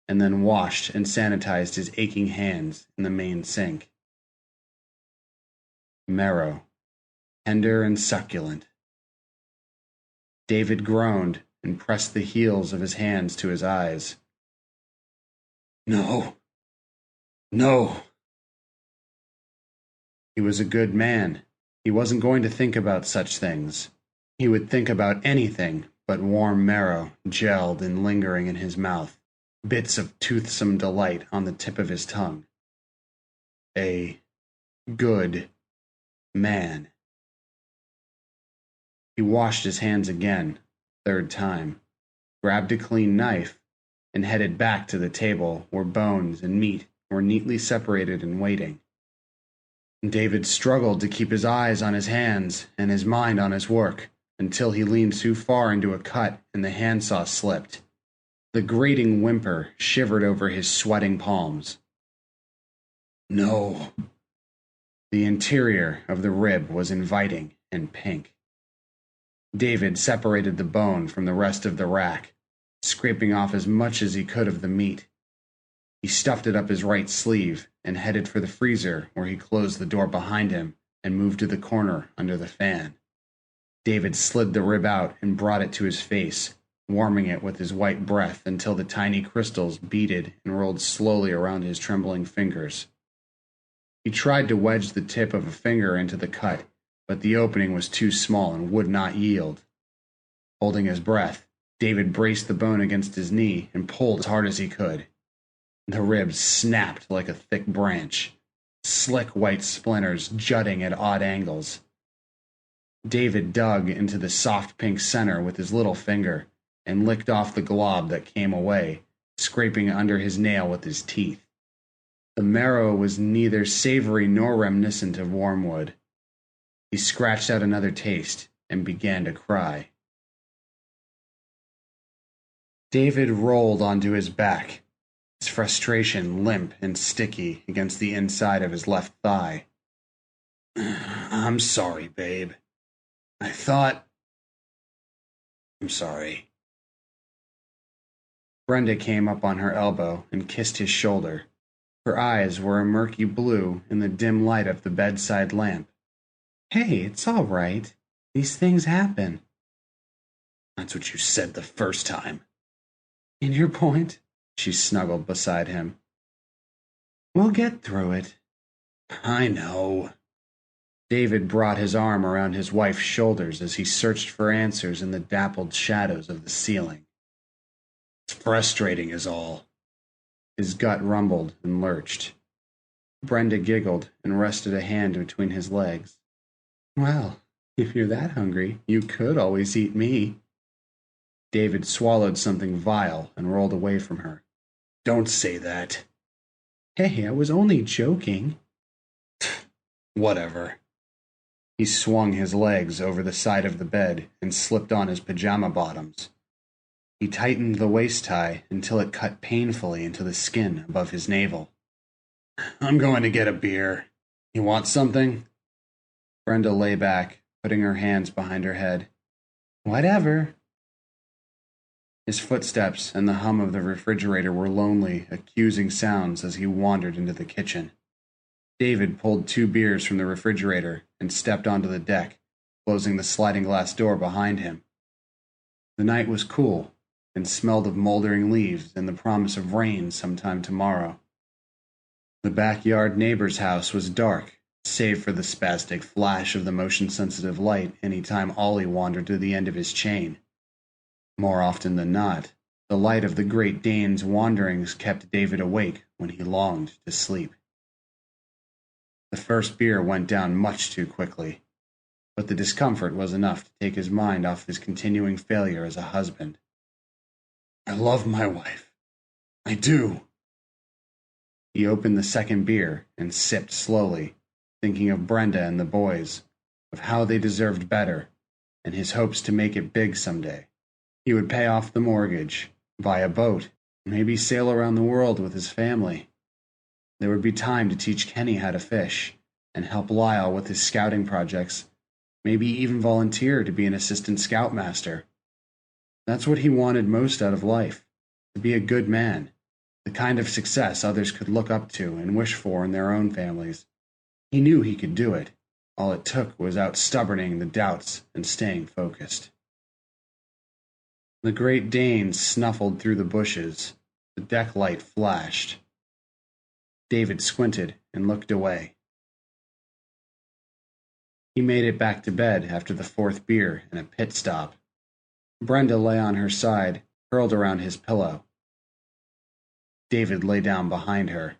Speaker 5: and then washed and sanitized his aching hands in the main sink. Marrow, tender and succulent. David groaned and pressed the heels of his hands to his eyes. No. No. He was a good man. He wasn't going to think about such things. He would think about anything but warm marrow gelled and lingering in his mouth, bits of toothsome delight on the tip of his tongue. A good man. He washed his hands again, third time, grabbed a clean knife, and headed back to the table where bones and meat were neatly separated and waiting. David struggled to keep his eyes on his hands and his mind on his work until he leaned too far into a cut and the handsaw slipped. The grating whimper shivered over his sweating palms. No. The interior of the rib was inviting and pink. David separated the bone from the rest of the rack, scraping off as much as he could of the meat. He stuffed it up his right sleeve and headed for the freezer, where he closed the door behind him and moved to the corner under the fan. David slid the rib out and brought it to his face, warming it with his white breath until the tiny crystals beaded and rolled slowly around his trembling fingers. He tried to wedge the tip of a finger into the cut, but the opening was too small and would not yield. Holding his breath, David braced the bone against his knee and pulled as hard as he could. The ribs snapped like a thick branch, slick white splinters jutting at odd angles. David dug into the soft pink center with his little finger and licked off the glob that came away, scraping under his nail with his teeth. The marrow was neither savory nor reminiscent of wormwood. He scratched out another taste and began to cry. David rolled onto his back, his frustration limp and sticky against the inside of his left thigh. I'm sorry, babe. I thought... I'm sorry. Brenda came up on her elbow and kissed his shoulder. Her eyes were a murky blue in the dim light of the bedside lamp. Hey, it's all right. These things happen. That's what you said the first time. And your point? She snuggled beside him. We'll get through it. I know. David brought his arm around his wife's shoulders as he searched for answers in the dappled shadows of the ceiling. It's frustrating is all. His gut rumbled and lurched. Brenda giggled and rested a hand between his legs. Well, if you're that hungry, you could always eat me. David swallowed something vile and rolled away from her. Don't say that. Hey, I was only joking. Whatever. He swung his legs over the side of the bed and slipped on his pajama bottoms. He tightened the waist tie until it cut painfully into the skin above his navel. I'm going to get a beer. You want something? Brenda lay back, putting her hands behind her head. Whatever. His footsteps and the hum of the refrigerator were lonely, accusing sounds as he wandered into the kitchen. David pulled 2 beers from the refrigerator and stepped onto the deck, closing the sliding glass door behind him. The night was cool and smelled of moldering leaves and the promise of rain sometime tomorrow. The backyard neighbor's house was dark, save for the spastic flash of the motion-sensitive light any time Ollie wandered to the end of his chain. More often than not, the light of the Great Dane's wanderings kept David awake when he longed to sleep. The first beer went down much too quickly, but the discomfort was enough to take his mind off his continuing failure as a husband. "I love my wife. I do." He opened the second beer and sipped slowly, thinking of Brenda and the boys, of how they deserved better, and his hopes to make it big someday. He would pay off the mortgage, buy a boat, maybe sail around the world with his family. There would be time to teach Kenny how to fish, and help Lyle with his scouting projects, maybe even volunteer to be an assistant scoutmaster. That's what he wanted most out of life, to be a good man, the kind of success others could look up to and wish for in their own families. He knew he could do it. All it took was out-stubborning the doubts and staying focused. The Great Dane snuffled through the bushes. The deck light flashed. David squinted and looked away. He made it back to bed after the 4th beer and a pit stop. Brenda lay on her side, curled around his pillow. David lay down behind her.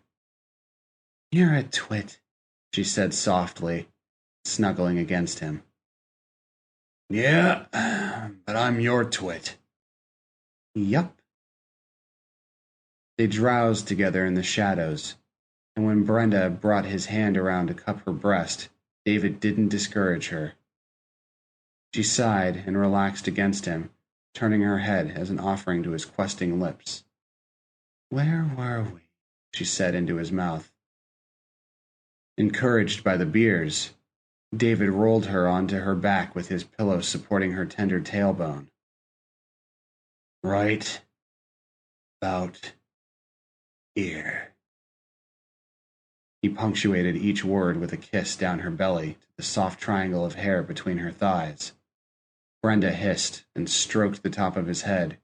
Speaker 5: "You're a twit," she said softly, snuggling against him. "Yeah, but I'm your twit." "Yup." They drowsed together in the shadows, and when Brenda brought his hand around to cup her breast, David didn't discourage her. She sighed and relaxed against him, turning her head as an offering to his questing lips. "Where were we?" she said into his mouth. Encouraged by the beers, David rolled her onto her back with his pillow supporting her tender tailbone. "Right about here." He punctuated each word with a kiss down her belly to the soft triangle of hair between her thighs. Brenda hissed and stroked the top of his head,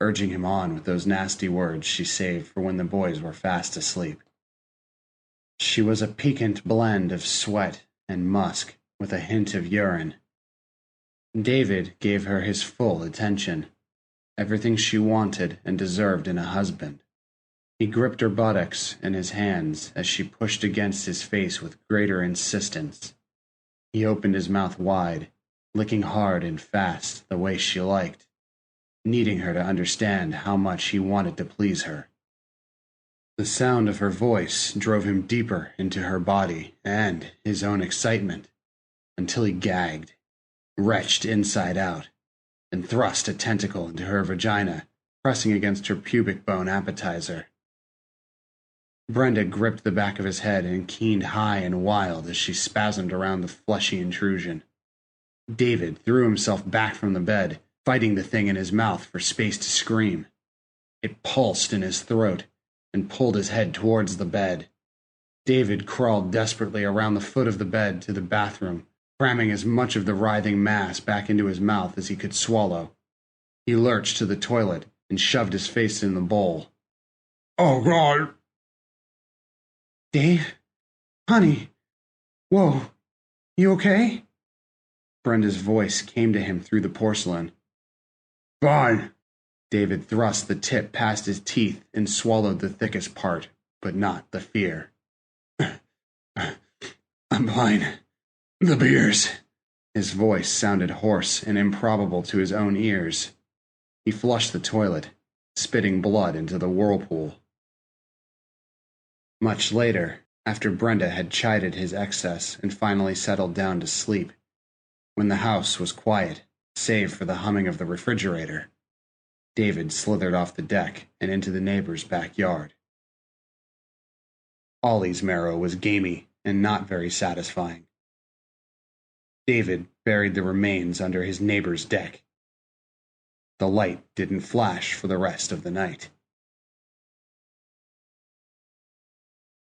Speaker 5: urging him on with those nasty words she saved for when the boys were fast asleep. She was a piquant blend of sweat and musk with a hint of urine. David gave her his full attention, everything she wanted and deserved in a husband. He gripped her buttocks in his hands as she pushed against his face with greater insistence. He opened his mouth wide, licking hard and fast the way she liked, needing her to understand how much he wanted to please her. The sound of her voice drove him deeper into her body and his own excitement, until he gagged, retched inside out, and thrust a tentacle into her vagina, pressing against her pubic bone appetizer. Brenda gripped the back of his head and keened high and wild as she spasmed around the fleshy intrusion. David threw himself back from the bed, fighting the thing in his mouth for space to scream. It pulsed in his throat and pulled his head towards the bed. David crawled desperately around the foot of the bed to the bathroom, cramming as much of the writhing mass back into his mouth as he could swallow. He lurched to the toilet and shoved his face in the bowl. "Oh, God!" "Dave? Honey? Whoa, you okay?" Brenda's voice came to him through the porcelain. "Fine." David thrust the tip past his teeth and swallowed the thickest part, but not the fear. "I'm fine. The beers." His voice sounded hoarse and improbable to his own ears. He flushed the toilet, spitting blood into the whirlpool. Much later, after Brenda had chided his excess and finally settled down to sleep, when the house was quiet, save for the humming of the refrigerator, David slithered off the deck and into the neighbor's backyard. Ollie's marrow was gamey and not very satisfying. David buried the remains under his neighbor's deck. The light didn't flash for the rest of the night.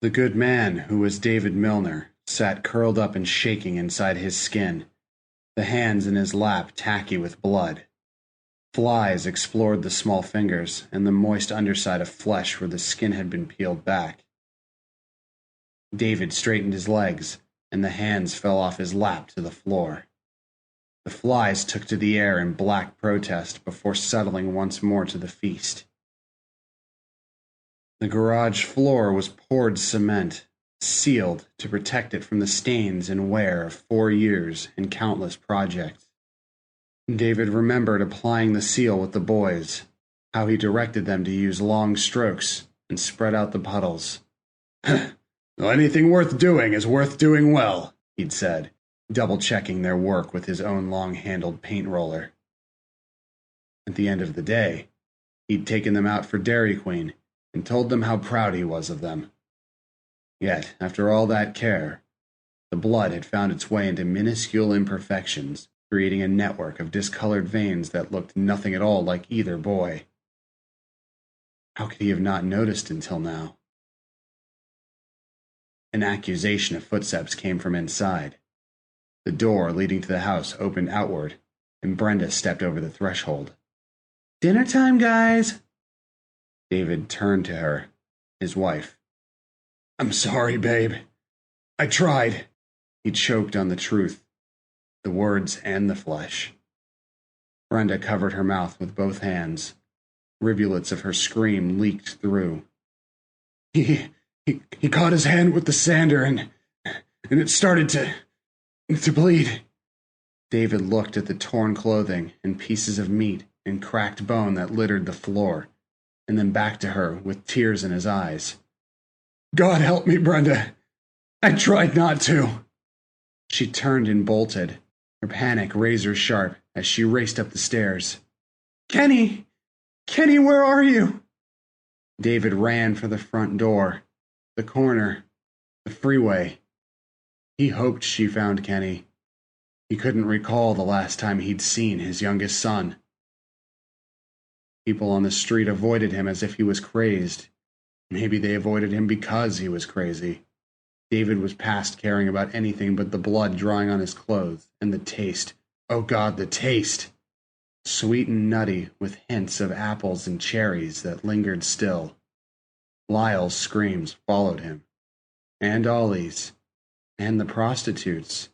Speaker 5: The good man, who was David Milner, sat curled up and shaking inside his skin, the hands in his lap tacky with blood. Flies explored the small fingers and the moist underside of flesh where the skin had been peeled back. David straightened his legs, and the hands fell off his lap to the floor. The flies took to the air in black protest before settling once more to the feast. The garage floor was poured cement, sealed to protect it from the stains and wear of 4 years and countless projects. David remembered applying the seal with the boys, how he directed them to use long strokes and spread out the puddles. "Anything worth doing is worth doing well," he'd said, double-checking their work with his own long-handled paint roller. At the end of the day, he'd taken them out for Dairy Queen and told them how proud he was of them. Yet, after all that care, the blood had found its way into minuscule imperfections, creating a network of discolored veins that looked nothing at all like either boy. How could he have not noticed until now? An accusation of footsteps came from inside. The door leading to the house opened outward, and Brenda stepped over the threshold. "Dinner time, guys!" David turned to her, his wife. "I'm sorry, babe. I tried." He choked on the truth, the words and the flesh. Brenda covered her mouth with both hands. Rivulets of her scream leaked through. He caught his hand with the sander and it started to bleed." David looked at the torn clothing and pieces of meat and cracked bone that littered the floor, and then back to her with tears in his eyes. "God help me, Brenda. I tried not to." She turned and bolted, her panic razor-sharp as she raced up the stairs. Kenny, where are you?" David ran for the front door, the corner, the freeway. He hoped she found Kenny. He couldn't recall the last time he'd seen his youngest son. People on the street avoided him as if he was crazed. Maybe they avoided him because he was crazy. David was past caring about anything but the blood drawing on his clothes and the taste. Oh God, the taste! Sweet and nutty, with hints of apples and cherries that lingered still. Lyle's screams followed him, and Ollie's, and the prostitutes,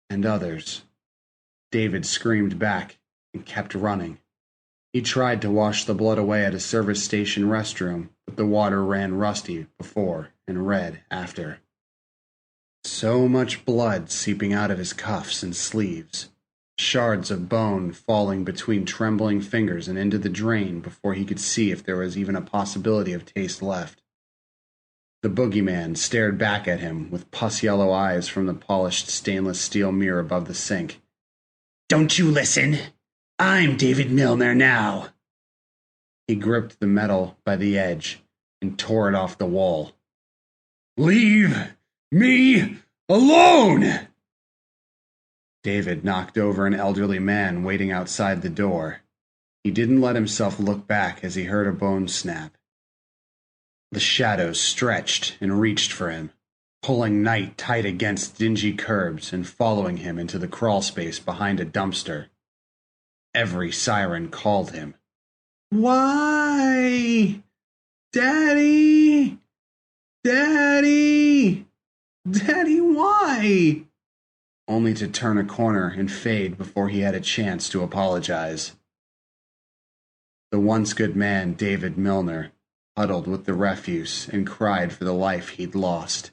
Speaker 5: and others. David screamed back and kept running. He tried to wash the blood away at a service station restroom, but the water ran rusty before and red after. So much blood seeping out of his cuffs and sleeves. Shards of bone falling between trembling fingers and into the drain before he could see if there was even a possibility of taste left. The boogeyman stared back at him with pus-yellow eyes from the polished stainless steel mirror above the sink. "Don't you listen? I'm David Milner now." He gripped the metal by the edge and tore it off the wall. "Leave me alone!" David knocked over an elderly man waiting outside the door. He didn't let himself look back as he heard a bone snap. The shadows stretched and reached for him, pulling night tight against dingy curbs and following him into the crawl space behind a dumpster. Every siren called him. "Why? Daddy! Daddy! Daddy, why?" Only to turn a corner and fade before he had a chance to apologize. The once good man, David Milner, huddled with the refuse and cried for the life he'd lost.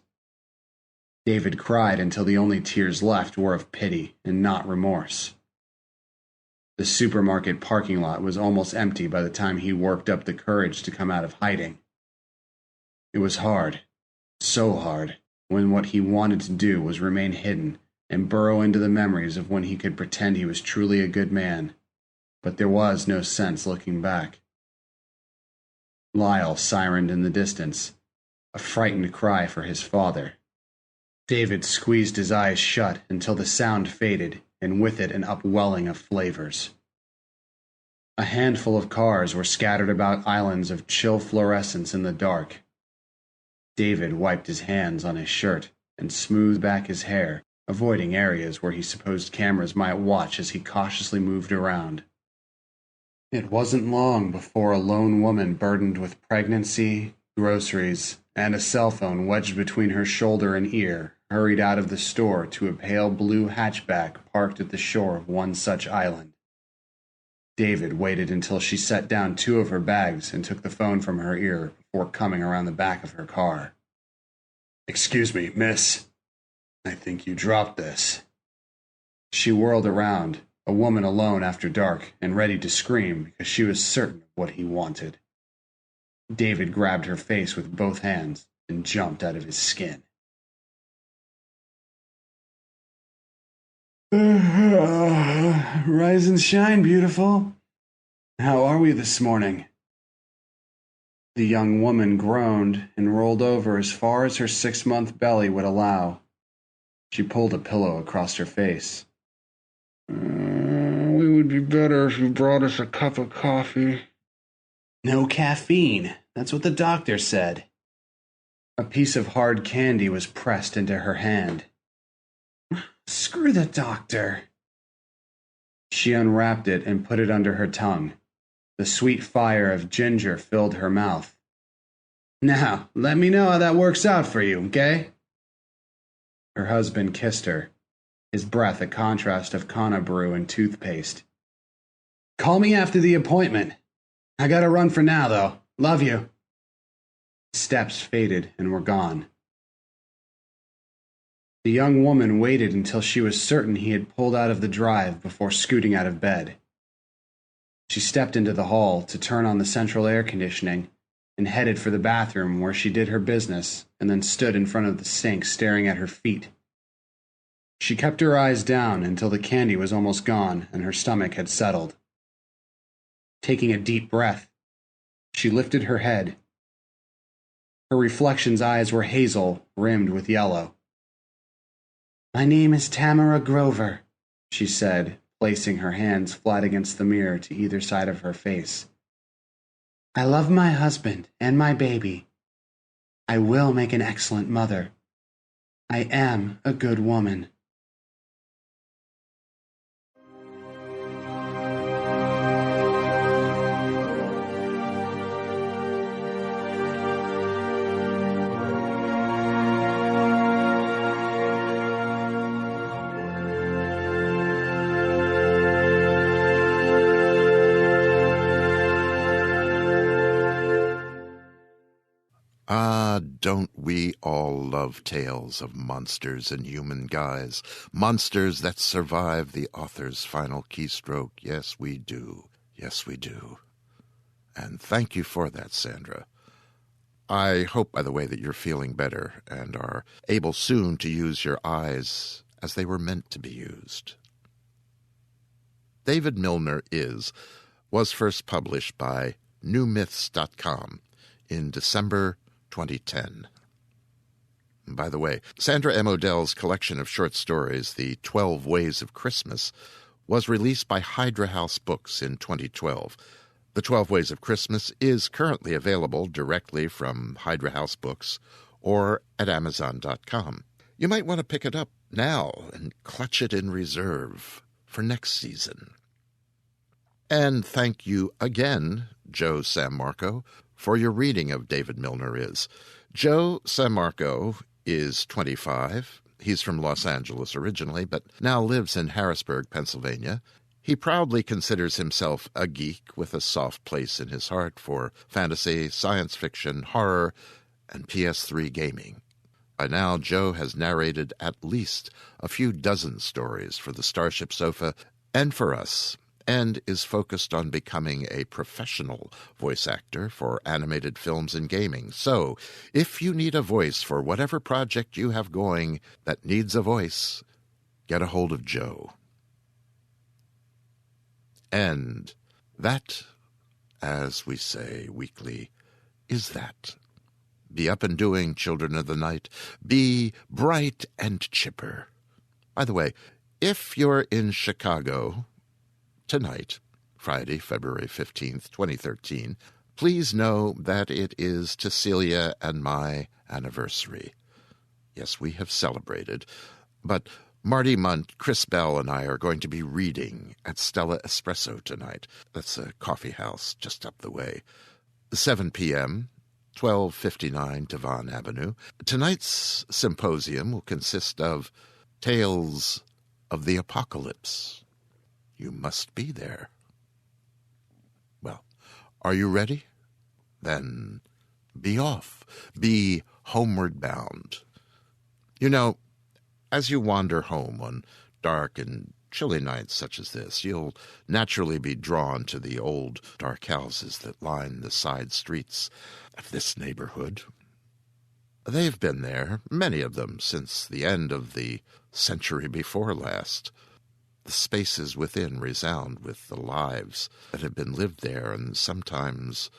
Speaker 5: David cried until the only tears left were of pity and not remorse. The supermarket parking lot was almost empty by the time he worked up the courage to come out of hiding. It was hard, so hard, when what he wanted to do was remain hidden and burrow into the memories of when he could pretend he was truly a good man, but there was no sense looking back. Lyle sirened in the distance, a frightened cry for his father. David squeezed his eyes shut until the sound faded, and with it an upwelling of flavors. A handful of cars were scattered about islands of chill fluorescence in the dark. David wiped his hands on his shirt and smoothed back his hair, avoiding areas where he supposed cameras might watch as he cautiously moved around. It wasn't long before a lone woman burdened with pregnancy, groceries, and a cell phone wedged between her shoulder and ear hurried out of the store to a pale blue hatchback parked at the shore of one such island. David waited until she set down 2 of her bags and took the phone from her ear before coming around the back of her car. "Excuse me, miss. I think you dropped this." She whirled around, a woman alone after dark and ready to scream because she was certain of what he wanted. David grabbed her face with both hands and jumped out of his skin. Rise and shine, beautiful. How are we this morning? The young woman groaned and rolled over as far as her 6-month belly would allow. She pulled a pillow across her face. We would be better if you brought us a cup of coffee. No caffeine. That's what the doctor said. A piece of hard candy was pressed into her hand. Screw the doctor. She unwrapped it and put it under her tongue. The sweet fire of ginger filled her mouth. Now, let me know how that works out for you, okay? Her husband kissed her, his breath a contrast of Kana brew and toothpaste. Call me after the appointment. I gotta run for now, though. Love you. Steps faded and were gone. The young woman waited until she was certain he had pulled out of the drive before scooting out of bed. She stepped into the hall to turn on the central air conditioning and headed for the bathroom where she did her business and then stood in front of the sink staring at her feet. She kept her eyes down until the candy was almost gone and her stomach had settled. Taking a deep breath, she lifted her head. Her reflection's eyes were hazel, rimmed with yellow. My name is Tamara Grover, she said, placing her hands flat against the mirror to either side of her face. I love my husband and my baby. I will make an excellent mother. I am a good woman.
Speaker 3: Don't we all love tales of monsters and human guys, monsters that survive the author's final keystroke? Yes, we do. Yes, we do. And thank you for that, Sandra. I hope, by the way, that you're feeling better and are able soon to use your eyes as they were meant to be used. David Milner was first published by newmyths.com in December 2010. By the way, Sandra M. Odell's collection of short stories, The 12 Ways of Christmas, was released by Hydra House Books in 2012. The 12 Ways of Christmas is currently available directly from Hydra House Books or at Amazon.com. You might want to pick it up now and clutch it in reserve for next season. And thank you again, Joe Sammarco, for your reading of David Milner Joe Sammarco is 25. He's from Los Angeles originally, but now lives in Harrisburg, Pennsylvania. He proudly considers himself a geek with a soft place in his heart for fantasy, science fiction, horror, and PS3 gaming. By now, Joe has narrated at least a few dozen stories for the Starship Sofa and for us, and is focused on becoming a professional voice actor for animated films and gaming. So, if you need a voice for whatever project you have going that needs a voice, get a hold of Joe. And that, as we say weekly, is that. Be up and doing, children of the night. Be bright and chipper. By the way, if you're in Chicago tonight, Friday, February 15th, 2013, please know that it is Cecilia and my anniversary. Yes, we have celebrated, but Marty Munt, Chris Bell, and I are going to be reading at Stella Espresso tonight. That's a coffee house just up the way. 7 p.m., 1259 Devon Avenue. Tonight's symposium will consist of Tales of the Apocalypse. You must be there. Well, are you ready? Then be off. Be homeward bound. You know, as you wander home on dark and chilly nights such as this, you'll naturally be drawn to the old dark houses that line the side streets of this neighborhood. They've been there, many of them, since the end of the century before last. The spaces within resound with the lives that have been lived there and sometimes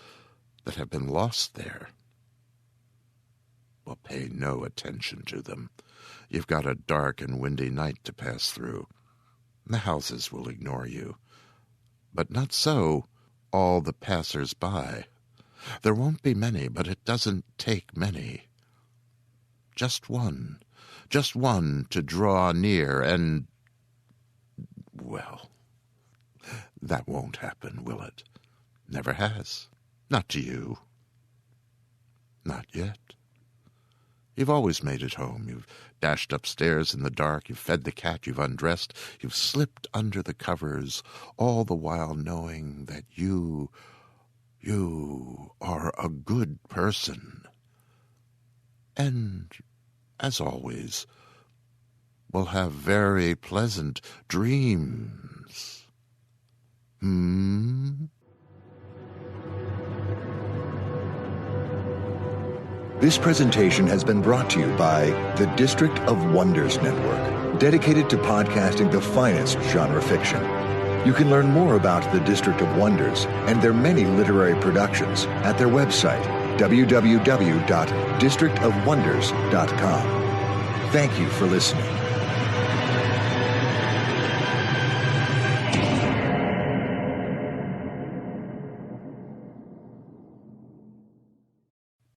Speaker 3: that have been lost there. Well, pay no attention to them. You've got a dark and windy night to pass through. The houses will ignore you. But not so all the passers-by. There won't be many, but it doesn't take many. Just one to draw near and, well, that won't happen, will it? Never has. Not to you. Not yet. You've always made it home. You've dashed upstairs in the dark. You've fed the cat. You've undressed. You've slipped under the covers, all the while knowing that you are a good person. And, as always, will have very pleasant dreams.
Speaker 2: This presentation has been brought to you by the District of Wonders Network, dedicated to podcasting the finest genre fiction. You can learn more about the District of Wonders and their many literary productions at their website, www.districtofwonders.com. Thank you for listening.